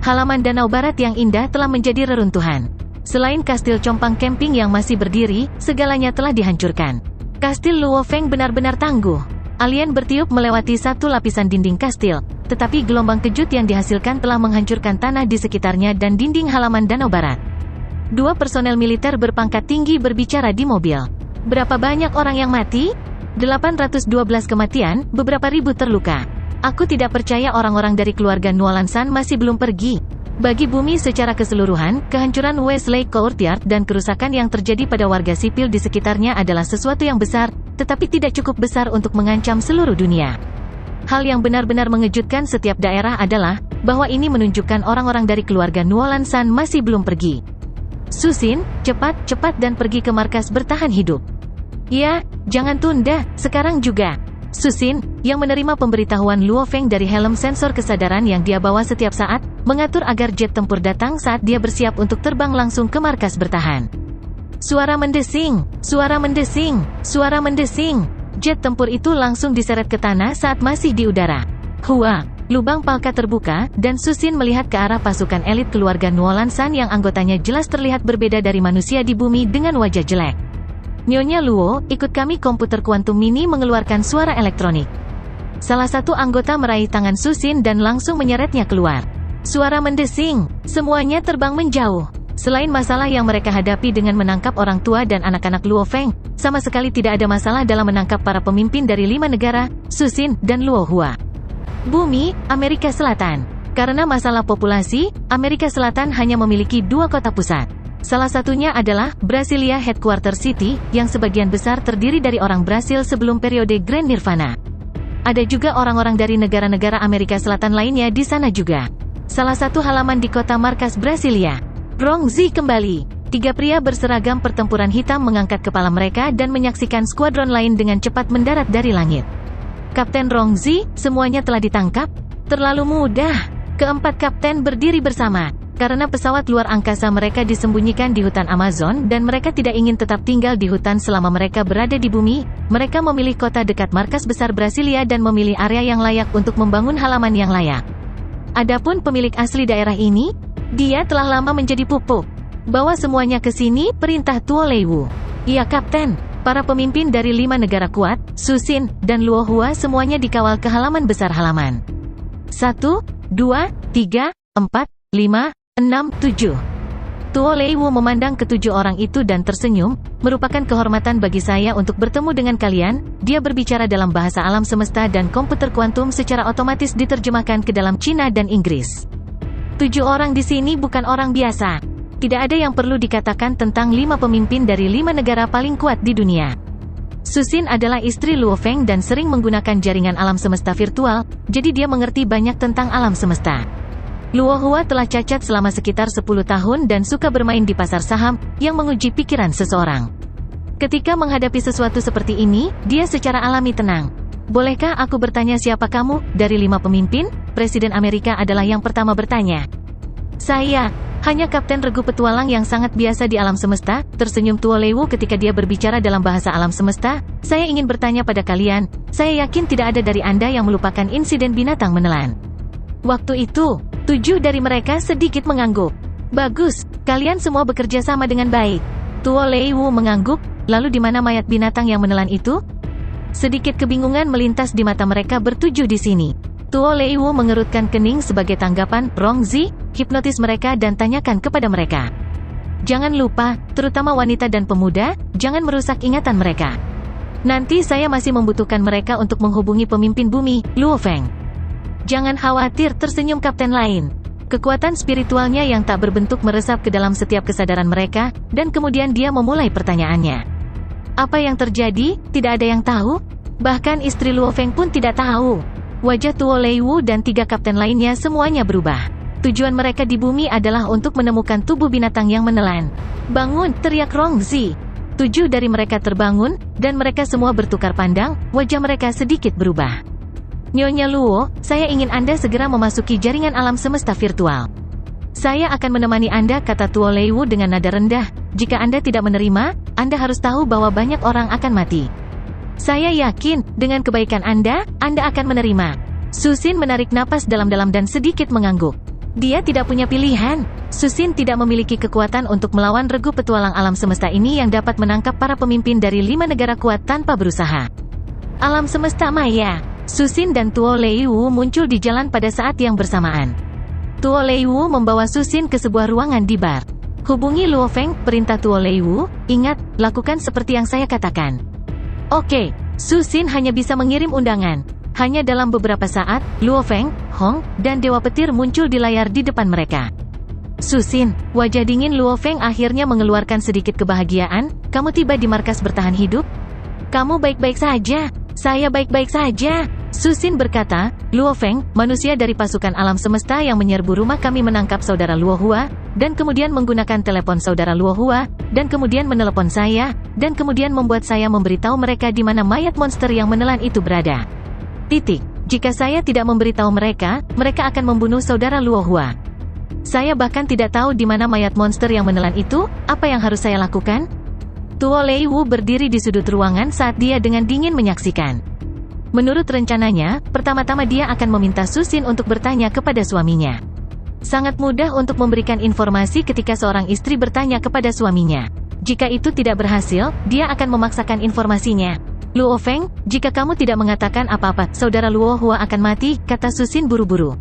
Halaman danau barat yang indah telah menjadi reruntuhan. Selain kastil compang camping yang masih berdiri, segalanya telah dihancurkan. Kastil Luo Feng benar-benar tangguh. Alien bertiup melewati 1 lapisan dinding kastil, tetapi gelombang kejut yang dihasilkan telah menghancurkan tanah di sekitarnya dan dinding halaman danau barat. 2 personel militer berpangkat tinggi berbicara di mobil. Berapa banyak orang yang mati? 812 kematian, beberapa ribu terluka. Aku tidak percaya orang-orang dari keluarga Nuolan San masih belum pergi. Bagi bumi secara keseluruhan, kehancuran Wesley Courtyard dan kerusakan yang terjadi pada warga sipil di sekitarnya adalah sesuatu yang besar, tetapi tidak cukup besar untuk mengancam seluruh dunia. Hal yang benar-benar mengejutkan setiap daerah adalah, bahwa ini menunjukkan orang-orang dari keluarga Nuolan San masih belum pergi. Susin, cepat dan pergi ke markas bertahan hidup. Ya, jangan tunda, sekarang juga. Susin, yang menerima pemberitahuan Luo Feng dari helm sensor kesadaran yang dia bawa setiap saat, mengatur agar jet tempur datang saat dia bersiap untuk terbang langsung ke markas bertahan. Suara mendesing, suara mendesing, suara mendesing. Jet tempur itu langsung diseret ke tanah saat masih di udara. Lubang palka terbuka, dan Susin melihat ke arah pasukan elit keluarga Nuolan San yang anggotanya jelas terlihat berbeda dari manusia di bumi dengan wajah jelek. Nyonya Luo, ikut kami. Komputer kuantum mini mengeluarkan suara elektronik. Salah satu anggota meraih tangan Susin dan langsung menyeretnya keluar. Suara mendesing, semuanya terbang menjauh. Selain masalah yang mereka hadapi dengan menangkap orang tua dan anak-anak Luo Feng, sama sekali tidak ada masalah dalam menangkap para pemimpin dari 5 negara, Susin dan Luo Hua. Bumi, Amerika Selatan. Karena masalah populasi, Amerika Selatan hanya memiliki 2 kota pusat. Salah satunya adalah Brasilia Headquarter City, yang sebagian besar terdiri dari orang Brasil sebelum periode Grand Nirvana. Ada juga orang-orang dari negara-negara Amerika Selatan lainnya di sana juga. Salah satu halaman di kota markas Brasilia. Rongzi kembali. 3 pria berseragam pertempuran hitam mengangkat kepala mereka dan menyaksikan skuadron lain dengan cepat mendarat dari langit. Kapten Rongzi, semuanya telah ditangkap? Terlalu mudah. Keempat kapten berdiri bersama. Karena pesawat luar angkasa mereka disembunyikan di hutan Amazon dan mereka tidak ingin tetap tinggal di hutan selama mereka berada di bumi, mereka memilih kota dekat markas besar Brasilia dan memilih area yang layak untuk membangun halaman yang layak. Adapun pemilik asli daerah ini, dia telah lama menjadi pupuk. Bawa semuanya ke sini, perintah Tuo Leiwu. Iya kapten. Para pemimpin dari 5 negara kuat, Su Xin, dan Luo Hua semuanya dikawal ke halaman besar halaman. 1, 2, 3, 4, 5, 6, 7. Tuo Leiwu memandang ketujuh orang itu dan tersenyum, merupakan kehormatan bagi saya untuk bertemu dengan kalian. Dia berbicara dalam bahasa alam semesta dan komputer kuantum secara otomatis diterjemahkan ke dalam Cina dan Inggris. 7 orang di sini bukan orang biasa. Tidak ada yang perlu dikatakan tentang 5 pemimpin dari 5 negara paling kuat di dunia. Su Xin adalah istri Luo Feng dan sering menggunakan jaringan alam semesta virtual, jadi dia mengerti banyak tentang alam semesta. Luo Hua telah cacat selama sekitar 10 tahun dan suka bermain di pasar saham, yang menguji pikiran seseorang. Ketika menghadapi sesuatu seperti ini, dia secara alami tenang. Bolehkah aku bertanya siapa kamu? Dari 5 pemimpin, Presiden Amerika adalah yang pertama bertanya. Saya hanya kapten regu petualang yang sangat biasa di alam semesta, tersenyum Tuo Leiwu ketika dia berbicara dalam bahasa alam semesta. Saya ingin bertanya pada kalian, saya yakin tidak ada dari Anda yang melupakan insiden binatang menelan. Waktu itu, 7 dari mereka sedikit mengangguk. Bagus, kalian semua bekerja sama dengan baik. Tuo Leiwu mengangguk, lalu di mana mayat binatang yang menelan itu? Sedikit kebingungan melintas di mata mereka bertujuh di sini. Tuo Leiwu mengerutkan kening sebagai tanggapan. Rongzi, hipnotis mereka dan tanyakan kepada mereka. Jangan lupa, terutama wanita dan pemuda, jangan merusak ingatan mereka. Nanti saya masih membutuhkan mereka untuk menghubungi pemimpin bumi, Luo Feng. Jangan khawatir, tersenyum kapten lain. Kekuatan spiritualnya yang tak berbentuk meresap ke dalam setiap kesadaran mereka, dan kemudian dia memulai pertanyaannya. Apa yang terjadi? Tidak ada yang tahu? Bahkan istri Luo Feng pun tidak tahu. Wajah Tuo Leiwu dan 3 kapten lainnya semuanya berubah. Tujuan mereka di bumi adalah untuk menemukan tubuh binatang yang menelan. Bangun, teriak Rongzi. 7 dari mereka terbangun, dan mereka semua bertukar pandang, wajah mereka sedikit berubah. Nyonya Luo, saya ingin Anda segera memasuki jaringan alam semesta virtual. Saya akan menemani Anda, kata Tuo Leiwu dengan nada rendah. Jika Anda tidak menerima, Anda harus tahu bahwa banyak orang akan mati. Saya yakin, dengan kebaikan Anda akan menerima. Su Xin menarik napas dalam-dalam dan sedikit mengangguk. Dia tidak punya pilihan. Su Xin tidak memiliki kekuatan untuk melawan regu petualang alam semesta ini yang dapat menangkap para pemimpin dari 5 negara kuat tanpa berusaha. Alam semesta maya. Su Xin dan Tuo Leiwu muncul di jalan pada saat yang bersamaan. Tuo Leiwu membawa Su Xin ke sebuah ruangan di bar. Hubungi Luo Feng, perintah Tuo Leiwu. Ingat, lakukan seperti yang saya katakan. Oke, Su Xin hanya bisa mengirim undangan. Hanya dalam beberapa saat, Luo Feng, Hong, dan Dewa Petir muncul di layar di depan mereka. Su Xin, wajah dingin Luo Feng akhirnya mengeluarkan sedikit kebahagiaan. Kamu tiba di markas bertahan hidup? Kamu baik-baik saja. Saya baik-baik saja. Su Xin berkata, Luo Feng, manusia dari pasukan alam semesta yang menyerbu rumah kami menangkap saudara Luo Hua, dan kemudian menggunakan telepon saudara Luo Hua, dan kemudian menelepon saya, dan kemudian membuat saya memberitahu mereka di mana mayat monster yang menelan itu berada. Titik. Jika saya tidak memberitahu mereka, mereka akan membunuh saudara Luo Hua. Saya bahkan tidak tahu di mana mayat monster yang menelan itu. Apa yang harus saya lakukan? Tuo Leiwu berdiri di sudut ruangan saat dia dengan dingin menyaksikan. Menurut rencananya, pertama-tama dia akan meminta Su Xin untuk bertanya kepada suaminya. Sangat mudah untuk memberikan informasi ketika seorang istri bertanya kepada suaminya. Jika itu tidak berhasil, dia akan memaksakan informasinya. Luo Feng, jika kamu tidak mengatakan apa-apa, saudara Luo Hua akan mati, kata Su Xin buru-buru.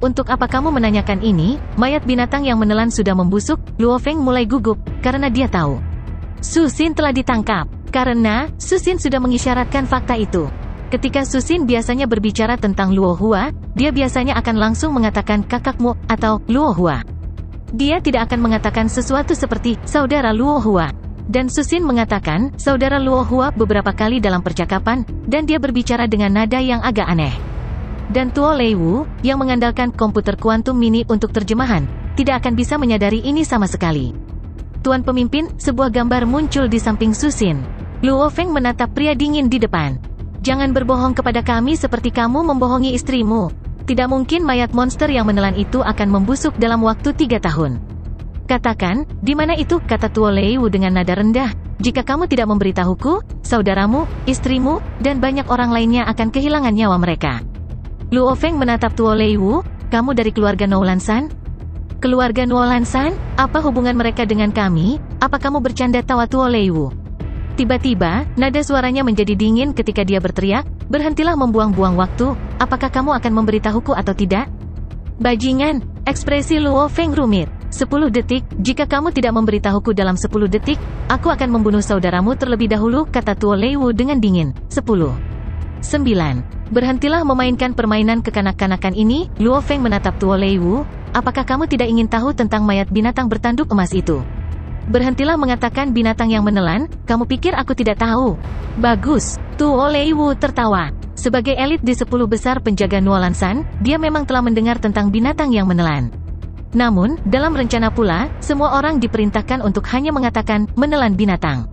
Untuk apa kamu menanyakan ini? Mayat binatang yang menelan sudah membusuk. Luo Feng mulai gugup, karena dia tahu Su Xin telah ditangkap. Karena Su Xin sudah mengisyaratkan fakta itu. Ketika Su Xin biasanya berbicara tentang Luo Hua, dia biasanya akan langsung mengatakan kakakmu, atau Luo Hua. Dia tidak akan mengatakan sesuatu seperti, saudara Luo Hua. Dan Su Xin mengatakan, saudara Luo Hua beberapa kali dalam percakapan, dan dia berbicara dengan nada yang agak aneh. Dan Tuo Leiwu, yang mengandalkan komputer kuantum mini untuk terjemahan, tidak akan bisa menyadari ini sama sekali. Tuan pemimpin, sebuah gambar muncul di samping Su Xin. Luo Feng menatap pria dingin di depan. Jangan berbohong kepada kami seperti kamu membohongi istrimu. Tidak mungkin mayat monster yang menelan itu akan membusuk dalam waktu 3 tahun. Katakan, di mana itu, kata Tuo Leiwu dengan nada rendah. Jika kamu tidak memberitahuku, saudaramu, istrimu, dan banyak orang lainnya akan kehilangan nyawa mereka. Luo Feng menatap Tuo Leiwu, kamu dari keluarga Noulan San? Keluarga Noulan San? Apa hubungan mereka dengan kami? Apa kamu bercanda, tawa Tuo Leiwu? Tiba-tiba, nada suaranya menjadi dingin ketika dia berteriak, "Berhentilah membuang-buang waktu, apakah kamu akan memberitahuku atau tidak?" "Bajingan," ekspresi Luo Feng rumit. 10 detik, jika kamu tidak memberitahuku dalam 10 detik, aku akan membunuh saudaramu terlebih dahulu, kata Tuo Leiwu dengan dingin. 10. 9. Berhentilah memainkan permainan kekanak-kanakan ini, Luo Feng menatap Tuo Leiwu, apakah kamu tidak ingin tahu tentang mayat binatang bertanduk emas itu? Berhentilah mengatakan binatang yang menelan, kamu pikir aku tidak tahu? Bagus, Tuo Leiwu tertawa. Sebagai elit di 10 besar penjaga Nuolansan, dia memang telah mendengar tentang binatang yang menelan. Namun, dalam rencana pula, semua orang diperintahkan untuk hanya mengatakan, menelan binatang.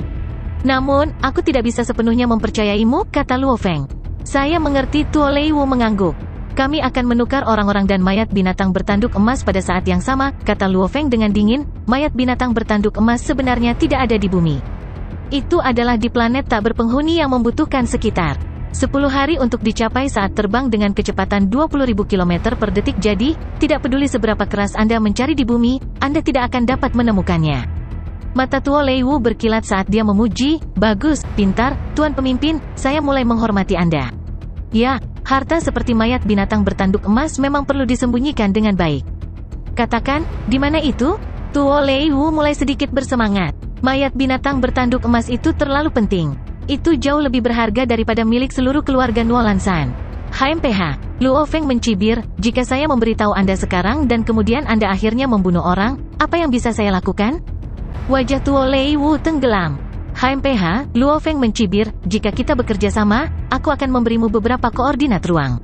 Namun, aku tidak bisa sepenuhnya mempercayaimu, kata Luo Feng. Saya mengerti, Tuo Leiwu mengangguk. Kami akan menukar orang-orang dan mayat binatang bertanduk emas pada saat yang sama, kata Luo Feng dengan dingin, mayat binatang bertanduk emas sebenarnya tidak ada di bumi. Itu adalah di planet tak berpenghuni yang membutuhkan sekitar 10 hari untuk dicapai saat terbang dengan kecepatan 20.000 km per detik, jadi, tidak peduli seberapa keras Anda mencari di bumi, Anda tidak akan dapat menemukannya. Mata Tuo Leiwu berkilat saat dia memuji, bagus, pintar, Tuan Pemimpin, saya mulai menghormati Anda. Ya, harta seperti mayat binatang bertanduk emas memang perlu disembunyikan dengan baik. Katakan, di mana itu? Tuo Leiwu mulai sedikit bersemangat. Mayat binatang bertanduk emas itu terlalu penting. Itu jauh lebih berharga daripada milik seluruh keluarga Nuolansan. HMPH, Luo Feng mencibir, jika saya memberitahu Anda sekarang dan kemudian Anda akhirnya membunuh orang, apa yang bisa saya lakukan? Wajah Tuo Leiwu tenggelam. HMPH, Luo Feng mencibir, jika kita bekerja sama, aku akan memberimu beberapa koordinat ruang.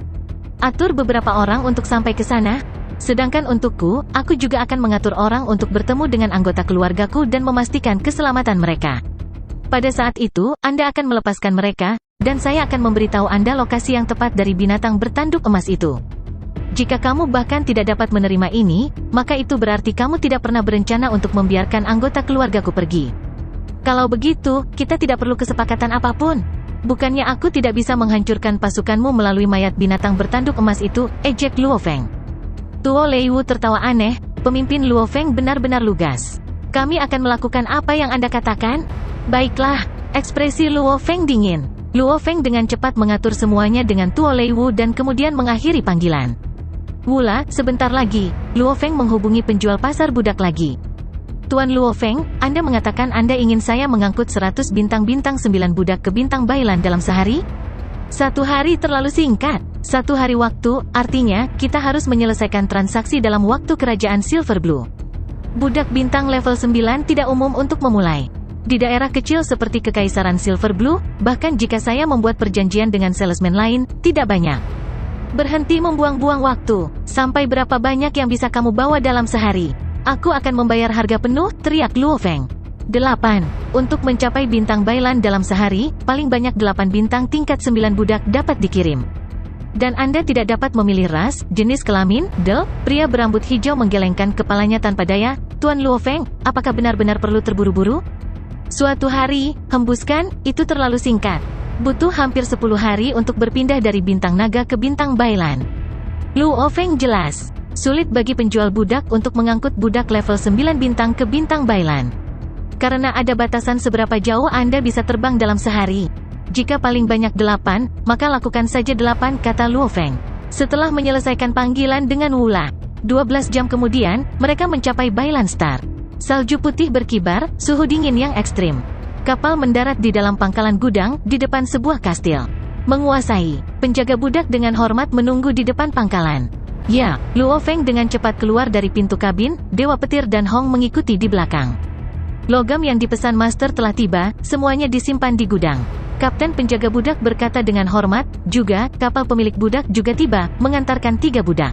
Atur beberapa orang untuk sampai ke sana. Sedangkan untukku, aku juga akan mengatur orang untuk bertemu dengan anggota keluargaku dan memastikan keselamatan mereka. Pada saat itu, Anda akan melepaskan mereka, dan saya akan memberitahu Anda lokasi yang tepat dari binatang bertanduk emas itu. Jika kamu bahkan tidak dapat menerima ini, maka itu berarti kamu tidak pernah berencana untuk membiarkan anggota keluargaku pergi. Kalau begitu, kita tidak perlu kesepakatan apapun. Bukannya aku tidak bisa menghancurkan pasukanmu melalui mayat binatang bertanduk emas itu, ejek Luo Feng. Tuo Leiwu tertawa aneh, pemimpin Luo Feng benar-benar lugas. Kami akan melakukan apa yang Anda katakan? Baiklah, ekspresi Luo Feng dingin. Luo Feng dengan cepat mengatur semuanya dengan Tuo Leiwu dan kemudian mengakhiri panggilan. Wula, sebentar lagi, Luo Feng menghubungi penjual pasar budak lagi. Tuan Luo Feng, Anda mengatakan Anda ingin saya mengangkut 100 bintang-bintang 9 budak ke bintang Bailan dalam sehari? 1 hari terlalu singkat. 1 hari waktu, artinya, kita harus menyelesaikan transaksi dalam waktu kerajaan Silver Blue. Budak bintang level 9 tidak umum untuk memulai. Di daerah kecil seperti Kekaisaran Silver Blue, bahkan jika saya membuat perjanjian dengan salesman lain, tidak banyak. Berhenti membuang-buang waktu. Sampai berapa banyak yang bisa kamu bawa dalam sehari? Aku akan membayar harga penuh, teriak Luo Feng. 8. Untuk mencapai bintang Bailan dalam sehari, paling banyak 8 bintang tingkat 9 budak dapat dikirim. Dan Anda tidak dapat memilih ras, jenis kelamin, pria berambut hijau menggelengkan kepalanya tanpa daya. Tuan Luo Feng, apakah benar-benar perlu terburu-buru? Suatu hari, hembuskan, itu terlalu singkat. Butuh hampir 10 hari untuk berpindah dari bintang naga ke bintang Bailan. Luo Feng jelas. Sulit bagi penjual budak untuk mengangkut budak level 9 bintang ke bintang Bailan. Karena ada batasan seberapa jauh Anda bisa terbang dalam sehari. Jika paling banyak 8, maka lakukan saja 8, kata Luo Feng. Setelah menyelesaikan panggilan dengan Wula, 12 jam kemudian, mereka mencapai Bailan Star. Salju putih berkibar, suhu dingin yang ekstrim. Kapal mendarat di dalam pangkalan gudang, di depan sebuah kastil. Menguasai, penjaga budak dengan hormat menunggu di depan pangkalan. Ya, Luo Feng dengan cepat keluar dari pintu kabin, Dewa Petir dan Hong mengikuti di belakang. Logam yang dipesan Master telah tiba, semuanya disimpan di gudang. Kapten penjaga budak berkata dengan hormat, juga, kapal pemilik budak juga tiba, mengantarkan 3 budak.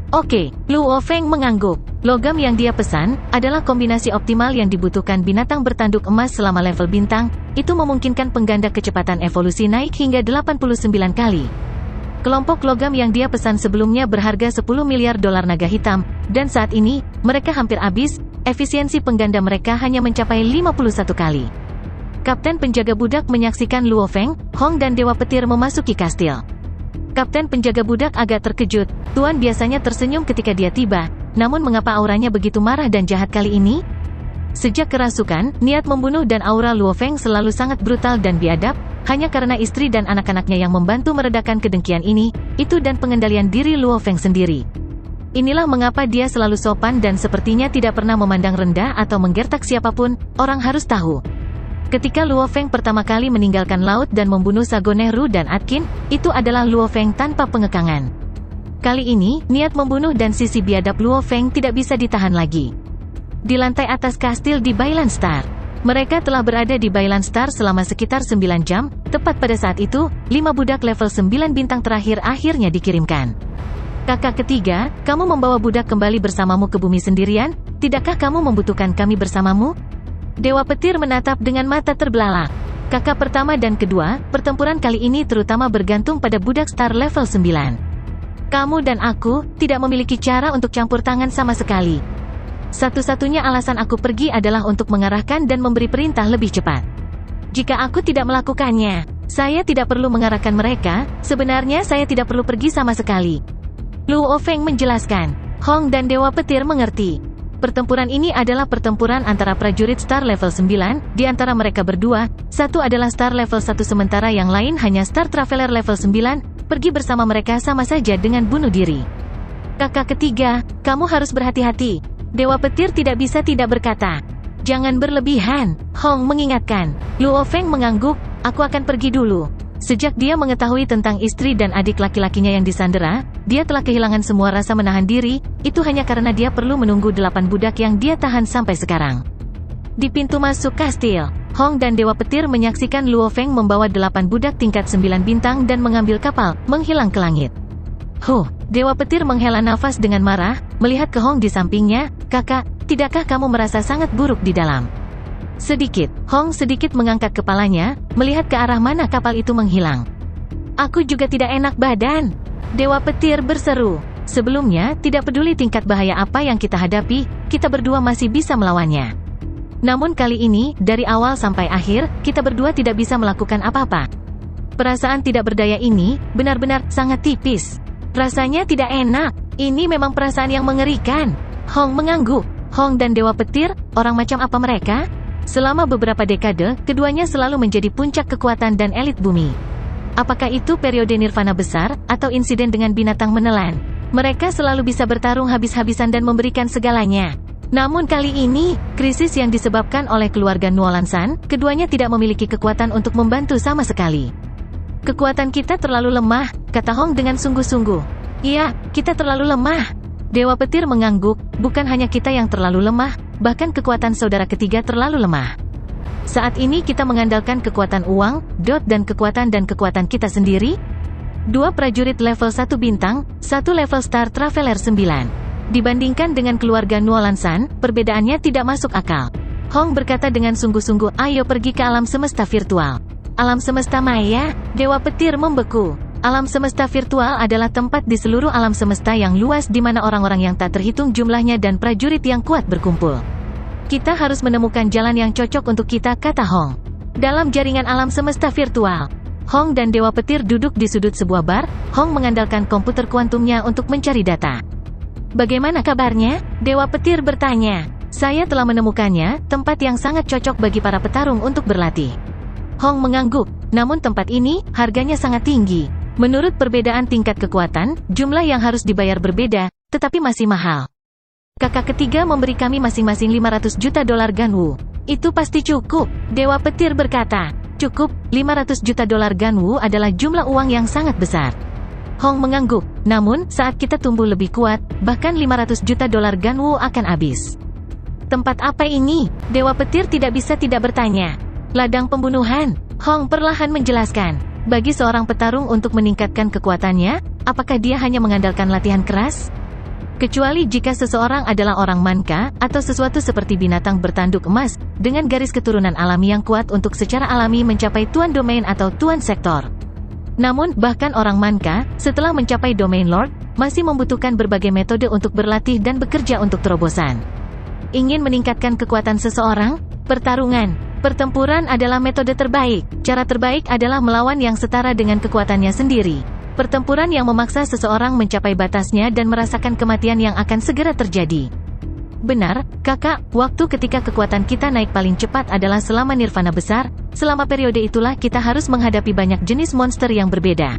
Oke, Luo Feng mengangguk. Logam yang dia pesan, adalah kombinasi optimal yang dibutuhkan binatang bertanduk emas selama level bintang, itu memungkinkan pengganda kecepatan evolusi naik hingga 89 kali. Kelompok logam yang dia pesan sebelumnya berharga 10 miliar dolar naga hitam, dan saat ini, mereka hampir habis, efisiensi pengganda mereka hanya mencapai 51 kali. Kapten penjaga budak menyaksikan Luo Feng, Hong dan Dewa Petir memasuki kastil. Kapten penjaga budak agak terkejut, Tuan biasanya tersenyum ketika dia tiba, namun mengapa auranya begitu marah dan jahat kali ini? Sejak kerasukan, niat membunuh dan aura Luo Feng selalu sangat brutal dan biadab, hanya karena istri dan anak-anaknya yang membantu meredakan kedengkian ini, itu dan pengendalian diri Luo Feng sendiri. Inilah mengapa dia selalu sopan dan sepertinya tidak pernah memandang rendah atau menggertak siapapun, orang harus tahu. Ketika Luo Feng pertama kali meninggalkan laut dan membunuh Sagoneh Ru dan Atkin, itu adalah Luo Feng tanpa pengekangan. Kali ini, niat membunuh dan sisi biadab Luo Feng tidak bisa ditahan lagi. Di lantai atas kastil di Bailan Star. Mereka telah berada di Bailan Star selama sekitar 9 jam, tepat pada saat itu, 5 budak level 9 bintang terakhir akhirnya dikirimkan. Kakak ketiga, kamu membawa budak kembali bersamamu ke bumi sendirian? Tidakkah kamu membutuhkan kami bersamamu? Dewa Petir menatap dengan mata terbelalak. Kakak pertama dan kedua, pertempuran kali ini terutama bergantung pada budak star level 9. Kamu dan aku, tidak memiliki cara untuk campur tangan sama sekali. Satu-satunya alasan aku pergi adalah untuk mengarahkan dan memberi perintah lebih cepat. Jika aku tidak melakukannya, saya tidak perlu mengarahkan mereka, sebenarnya saya tidak perlu pergi sama sekali. Luo Feng menjelaskan. Hong dan Dewa Petir mengerti. Pertempuran ini adalah pertempuran antara prajurit star level 9, di antara mereka berdua, satu adalah star level 1 sementara yang lain hanya star traveler level 9, pergi bersama mereka sama saja dengan bunuh diri. Kakak ketiga, kamu harus berhati-hati. Dewa Petir tidak bisa tidak berkata. Jangan berlebihan, Hong mengingatkan. Luo Feng mengangguk, aku akan pergi dulu. Sejak dia mengetahui tentang istri dan adik laki-lakinya yang disandera, dia telah kehilangan semua rasa menahan diri, itu hanya karena dia perlu menunggu 8 budak yang dia tahan sampai sekarang. Di pintu masuk kastil, Hong dan Dewa Petir menyaksikan Luo Feng membawa 8 budak tingkat 9 bintang dan mengambil kapal, menghilang ke langit. Dewa Petir menghela nafas dengan marah, melihat ke Hong di sampingnya, kakak, tidakkah kamu merasa sangat buruk di dalam? Sedikit, Hong sedikit mengangkat kepalanya, melihat ke arah mana kapal itu menghilang. Aku juga tidak enak badan. Dewa Petir berseru. Sebelumnya, tidak peduli tingkat bahaya apa yang kita hadapi, kita berdua masih bisa melawannya. Namun kali ini, dari awal sampai akhir, kita berdua tidak bisa melakukan apa-apa. Perasaan tidak berdaya ini, benar-benar sangat tipis. Rasanya tidak enak. Ini memang perasaan yang mengerikan. Hong mengangguk. Hong dan Dewa Petir, orang macam apa mereka? Selama beberapa dekade, keduanya selalu menjadi puncak kekuatan dan elit bumi. Apakah itu periode nirvana besar, atau insiden dengan binatang menelan? Mereka selalu bisa bertarung habis-habisan dan memberikan segalanya. Namun kali ini, krisis yang disebabkan oleh keluarga Nuolansan, keduanya tidak memiliki kekuatan untuk membantu sama sekali. Kekuatan kita terlalu lemah, kata Hong dengan sungguh-sungguh. Iya, kita terlalu lemah. Dewa Petir mengangguk, bukan hanya kita yang terlalu lemah, bahkan kekuatan saudara ketiga terlalu lemah. Saat ini kita mengandalkan kekuatan uang, dan kekuatan kita sendiri. 2 prajurit level 1 bintang, 1 level star traveler 9. Dibandingkan dengan keluarga Nuolansan, perbedaannya tidak masuk akal. Hong berkata dengan sungguh-sungguh, ayo pergi ke alam semesta virtual. Alam semesta maya, Dewa Petir membeku. Alam semesta virtual adalah tempat di seluruh alam semesta yang luas di mana orang-orang yang tak terhitung jumlahnya dan prajurit yang kuat berkumpul. Kita harus menemukan jalan yang cocok untuk kita, kata Hong. Dalam jaringan alam semesta virtual, Hong dan Dewa Petir duduk di sudut sebuah bar. Hong mengandalkan komputer kuantumnya untuk mencari data. Bagaimana kabarnya? Dewa Petir bertanya. Saya telah menemukannya, tempat yang sangat cocok bagi para petarung untuk berlatih. Hong mengangguk, namun tempat ini, harganya sangat tinggi. Menurut perbedaan tingkat kekuatan, jumlah yang harus dibayar berbeda, tetapi masih mahal. Kakak ketiga memberi kami masing-masing 500 juta dolar Ganwu. Itu pasti cukup, Dewa Petir berkata. Cukup, 500 juta dolar Ganwu adalah jumlah uang yang sangat besar. Hong mengangguk, namun, saat kita tumbuh lebih kuat, bahkan 500 juta dolar Ganwu akan habis. Tempat apa ini? Dewa Petir tidak bisa tidak bertanya. Ladang pembunuhan, Hong perlahan menjelaskan. Bagi seorang petarung untuk meningkatkan kekuatannya, apakah dia hanya mengandalkan latihan keras? Kecuali jika seseorang adalah orang manka, atau sesuatu seperti binatang bertanduk emas, dengan garis keturunan alami yang kuat untuk secara alami mencapai tuan domain atau tuan sektor. Namun, bahkan orang manka, setelah mencapai domain lord, masih membutuhkan berbagai metode untuk berlatih dan bekerja untuk terobosan. Ingin meningkatkan kekuatan seseorang? Pertarungan. Pertempuran adalah metode terbaik. Cara terbaik adalah melawan yang setara dengan kekuatannya sendiri. Pertempuran yang memaksa seseorang mencapai batasnya dan merasakan kematian yang akan segera terjadi. Benar, kakak, waktu ketika kekuatan kita naik paling cepat adalah selama nirvana besar, selama periode itulah kita harus menghadapi banyak jenis monster yang berbeda.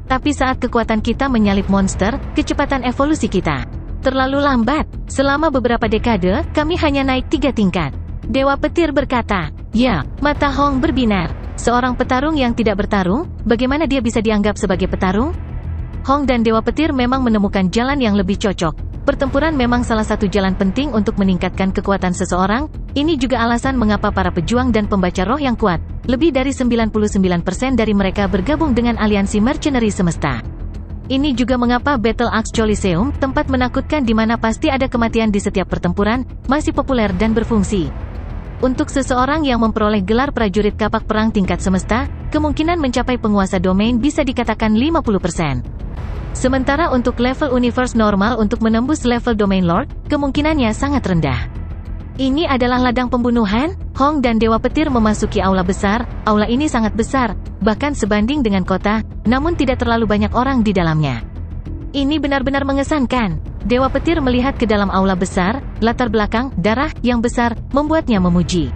Tapi saat kekuatan kita menyalip monster, kecepatan evolusi kita terlalu lambat. Selama beberapa dekade, kami hanya naik 3 tingkat. Dewa Petir berkata. Ya, mata Hong berbinar. Seorang petarung yang tidak bertarung, bagaimana dia bisa dianggap sebagai petarung? Hong dan Dewa Petir memang menemukan jalan yang lebih cocok. Pertempuran memang salah satu jalan penting untuk meningkatkan kekuatan seseorang. Ini juga alasan mengapa para pejuang dan pembaca roh yang kuat, lebih dari 99% dari mereka bergabung dengan aliansi mercenary semesta. Ini juga mengapa Battle Axe Coliseum, tempat menakutkan di mana pasti ada kematian di setiap pertempuran, masih populer dan berfungsi. Untuk seseorang yang memperoleh gelar prajurit kapak perang tingkat semesta, kemungkinan mencapai penguasa domain bisa dikatakan 50%. Sementara untuk level universe normal untuk menembus level domain lord, kemungkinannya sangat rendah. Ini adalah ladang pembunuhan. Hong dan Dewa Petir memasuki aula besar. Aula ini sangat besar, bahkan sebanding dengan kota, namun tidak terlalu banyak orang di dalamnya. Ini benar-benar mengesankan. Dewa Petir melihat ke dalam aula besar, latar belakang, darah, yang besar, membuatnya memuji.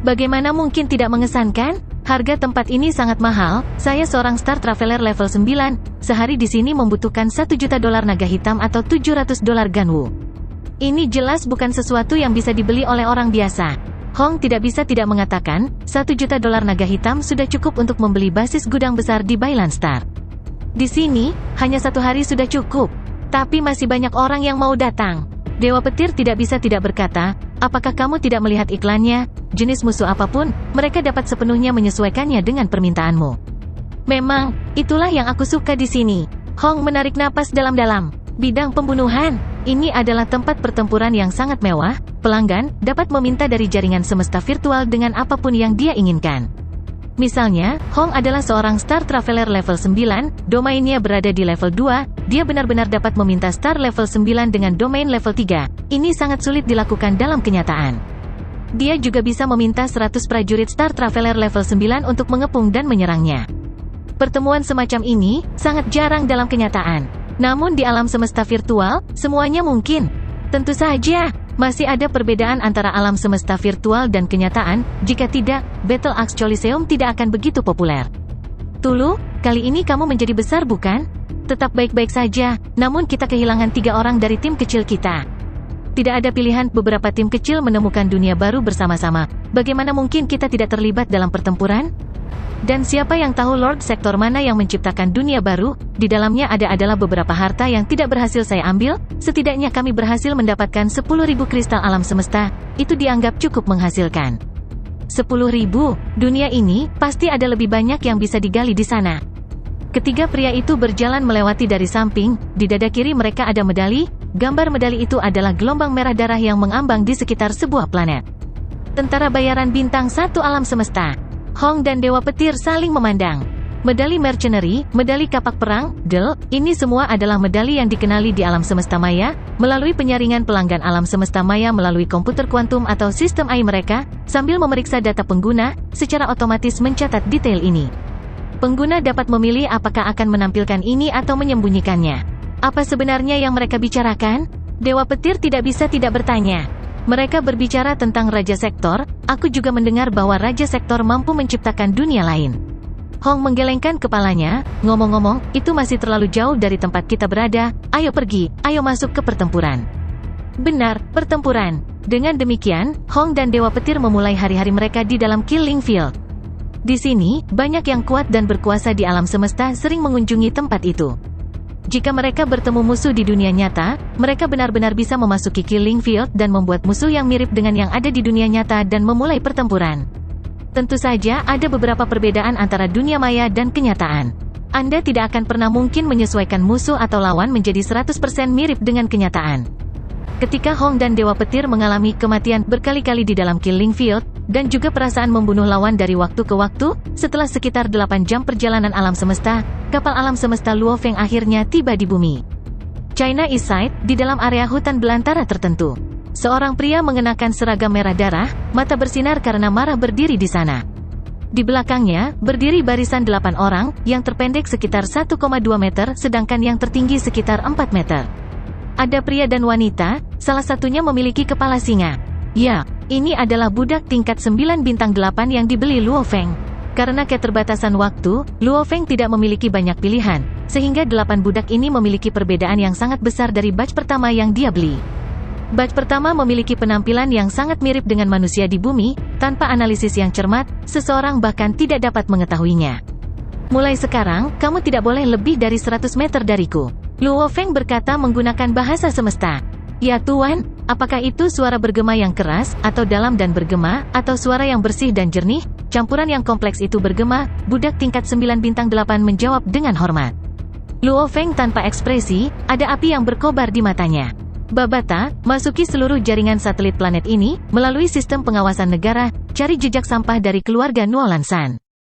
Bagaimana mungkin tidak mengesankan? Harga tempat ini sangat mahal. Saya seorang Star Traveler level 9, sehari di sini membutuhkan $1 juta naga hitam atau $700 Ganwu. Ini jelas bukan sesuatu yang bisa dibeli oleh orang biasa. Hong tidak bisa tidak mengatakan, $1 juta naga hitam sudah cukup untuk membeli basis gudang besar di Bailan Star. Di sini, hanya 1 hari sudah cukup. Tapi masih banyak orang yang mau datang. Dewa Petir tidak bisa tidak berkata, apakah kamu tidak melihat iklannya? Jenis musuh apapun, mereka dapat sepenuhnya menyesuaikannya dengan permintaanmu. Memang, itulah yang aku suka di sini. Hong menarik napas dalam-dalam. Bidang pembunuhan. Ini adalah tempat pertempuran yang sangat mewah. Pelanggan dapat meminta dari jaringan semesta virtual dengan apapun yang dia inginkan. Misalnya, Hong adalah seorang Star Traveler level 9, domainnya berada di level 2, dia benar-benar dapat meminta Star level 9 dengan domain level 3. Ini sangat sulit dilakukan dalam kenyataan. Dia juga bisa meminta 100 prajurit Star Traveler level 9 untuk mengepung dan menyerangnya. Pertemuan semacam ini sangat jarang dalam kenyataan. Namun di alam semesta virtual, semuanya mungkin. Tentu saja, masih ada perbedaan antara alam semesta virtual dan kenyataan. Jika tidak, Battle Axe Coliseum tidak akan begitu populer. Tulu, kali ini kamu menjadi besar bukan? Tetap baik-baik saja, namun kita kehilangan 3 orang dari tim kecil kita. Tidak ada pilihan, beberapa tim kecil menemukan dunia baru bersama-sama. Bagaimana mungkin kita tidak terlibat dalam pertempuran? Dan siapa yang tahu Lord sektor mana yang menciptakan dunia baru? Di dalamnya adalah beberapa harta yang tidak berhasil saya ambil. Setidaknya kami berhasil mendapatkan 10.000 kristal alam semesta. Itu dianggap cukup menghasilkan. 10.000? Dunia ini pasti ada lebih banyak yang bisa digali di sana. Ketiga pria itu berjalan melewati dari samping. Di dada kiri mereka ada medali. Gambar medali itu adalah gelombang merah darah yang mengambang di sekitar sebuah planet. Tentara bayaran bintang 1 alam semesta. Hong dan Dewa Petir saling memandang. Medali mercenary, medali kapak perang, ini semua adalah medali yang dikenali di alam semesta maya, melalui penyaringan pelanggan alam semesta maya melalui komputer kuantum atau sistem AI mereka, sambil memeriksa data pengguna, secara otomatis mencatat detail ini. Pengguna dapat memilih apakah akan menampilkan ini atau menyembunyikannya. Apa sebenarnya yang mereka bicarakan? Dewa Petir tidak bisa tidak bertanya. Mereka berbicara tentang Raja Sektor. Aku juga mendengar bahwa Raja Sektor mampu menciptakan dunia lain. Hong menggelengkan kepalanya. Ngomong-ngomong, itu masih terlalu jauh dari tempat kita berada. Ayo pergi, ayo masuk ke pertempuran. Benar, pertempuran. Dengan demikian, Hong dan Dewa Petir memulai hari-hari mereka di dalam Killing Field. Di sini, banyak yang kuat dan berkuasa di alam semesta sering mengunjungi tempat itu. Jika mereka bertemu musuh di dunia nyata, mereka benar-benar bisa memasuki Killing Field dan membuat musuh yang mirip dengan yang ada di dunia nyata dan memulai pertempuran. Tentu saja ada beberapa perbedaan antara dunia maya dan kenyataan. Anda tidak akan pernah mungkin menyesuaikan musuh atau lawan menjadi 100% mirip dengan kenyataan. Ketika Hong dan Dewa Petir mengalami kematian berkali-kali di dalam Killing Field, dan juga perasaan membunuh lawan dari waktu ke waktu, setelah sekitar 8 jam perjalanan alam semesta, kapal alam semesta Luo Feng akhirnya tiba di bumi. China East Side, di dalam area hutan belantara tertentu. Seorang pria mengenakan seragam merah darah, mata bersinar karena marah berdiri di sana. Di belakangnya, berdiri barisan 8 orang, yang terpendek sekitar 1,2 meter, sedangkan yang tertinggi sekitar 4 meter. Ada pria dan wanita, salah satunya memiliki kepala singa. Ya, ini adalah budak tingkat 9 bintang 8 yang dibeli Luo Feng. Karena keterbatasan waktu, Luo Feng tidak memiliki banyak pilihan, sehingga 8 budak ini memiliki perbedaan yang sangat besar dari batch pertama yang dia beli. Batch pertama memiliki penampilan yang sangat mirip dengan manusia di bumi, tanpa analisis yang cermat, seseorang bahkan tidak dapat mengetahuinya. Mulai sekarang, kamu tidak boleh lebih dari 100 meter dariku. Luo Feng berkata menggunakan bahasa semesta. Ya Tuan, apakah itu suara bergema yang keras, atau dalam dan bergema, atau suara yang bersih dan jernih? Campuran yang kompleks itu bergema, budak tingkat 9 bintang 8 menjawab dengan hormat. Luo Feng tanpa ekspresi, ada api yang berkobar di matanya. Babata, masuki seluruh jaringan satelit planet ini, melalui sistem pengawasan negara, cari jejak sampah dari keluarga Nuolan San.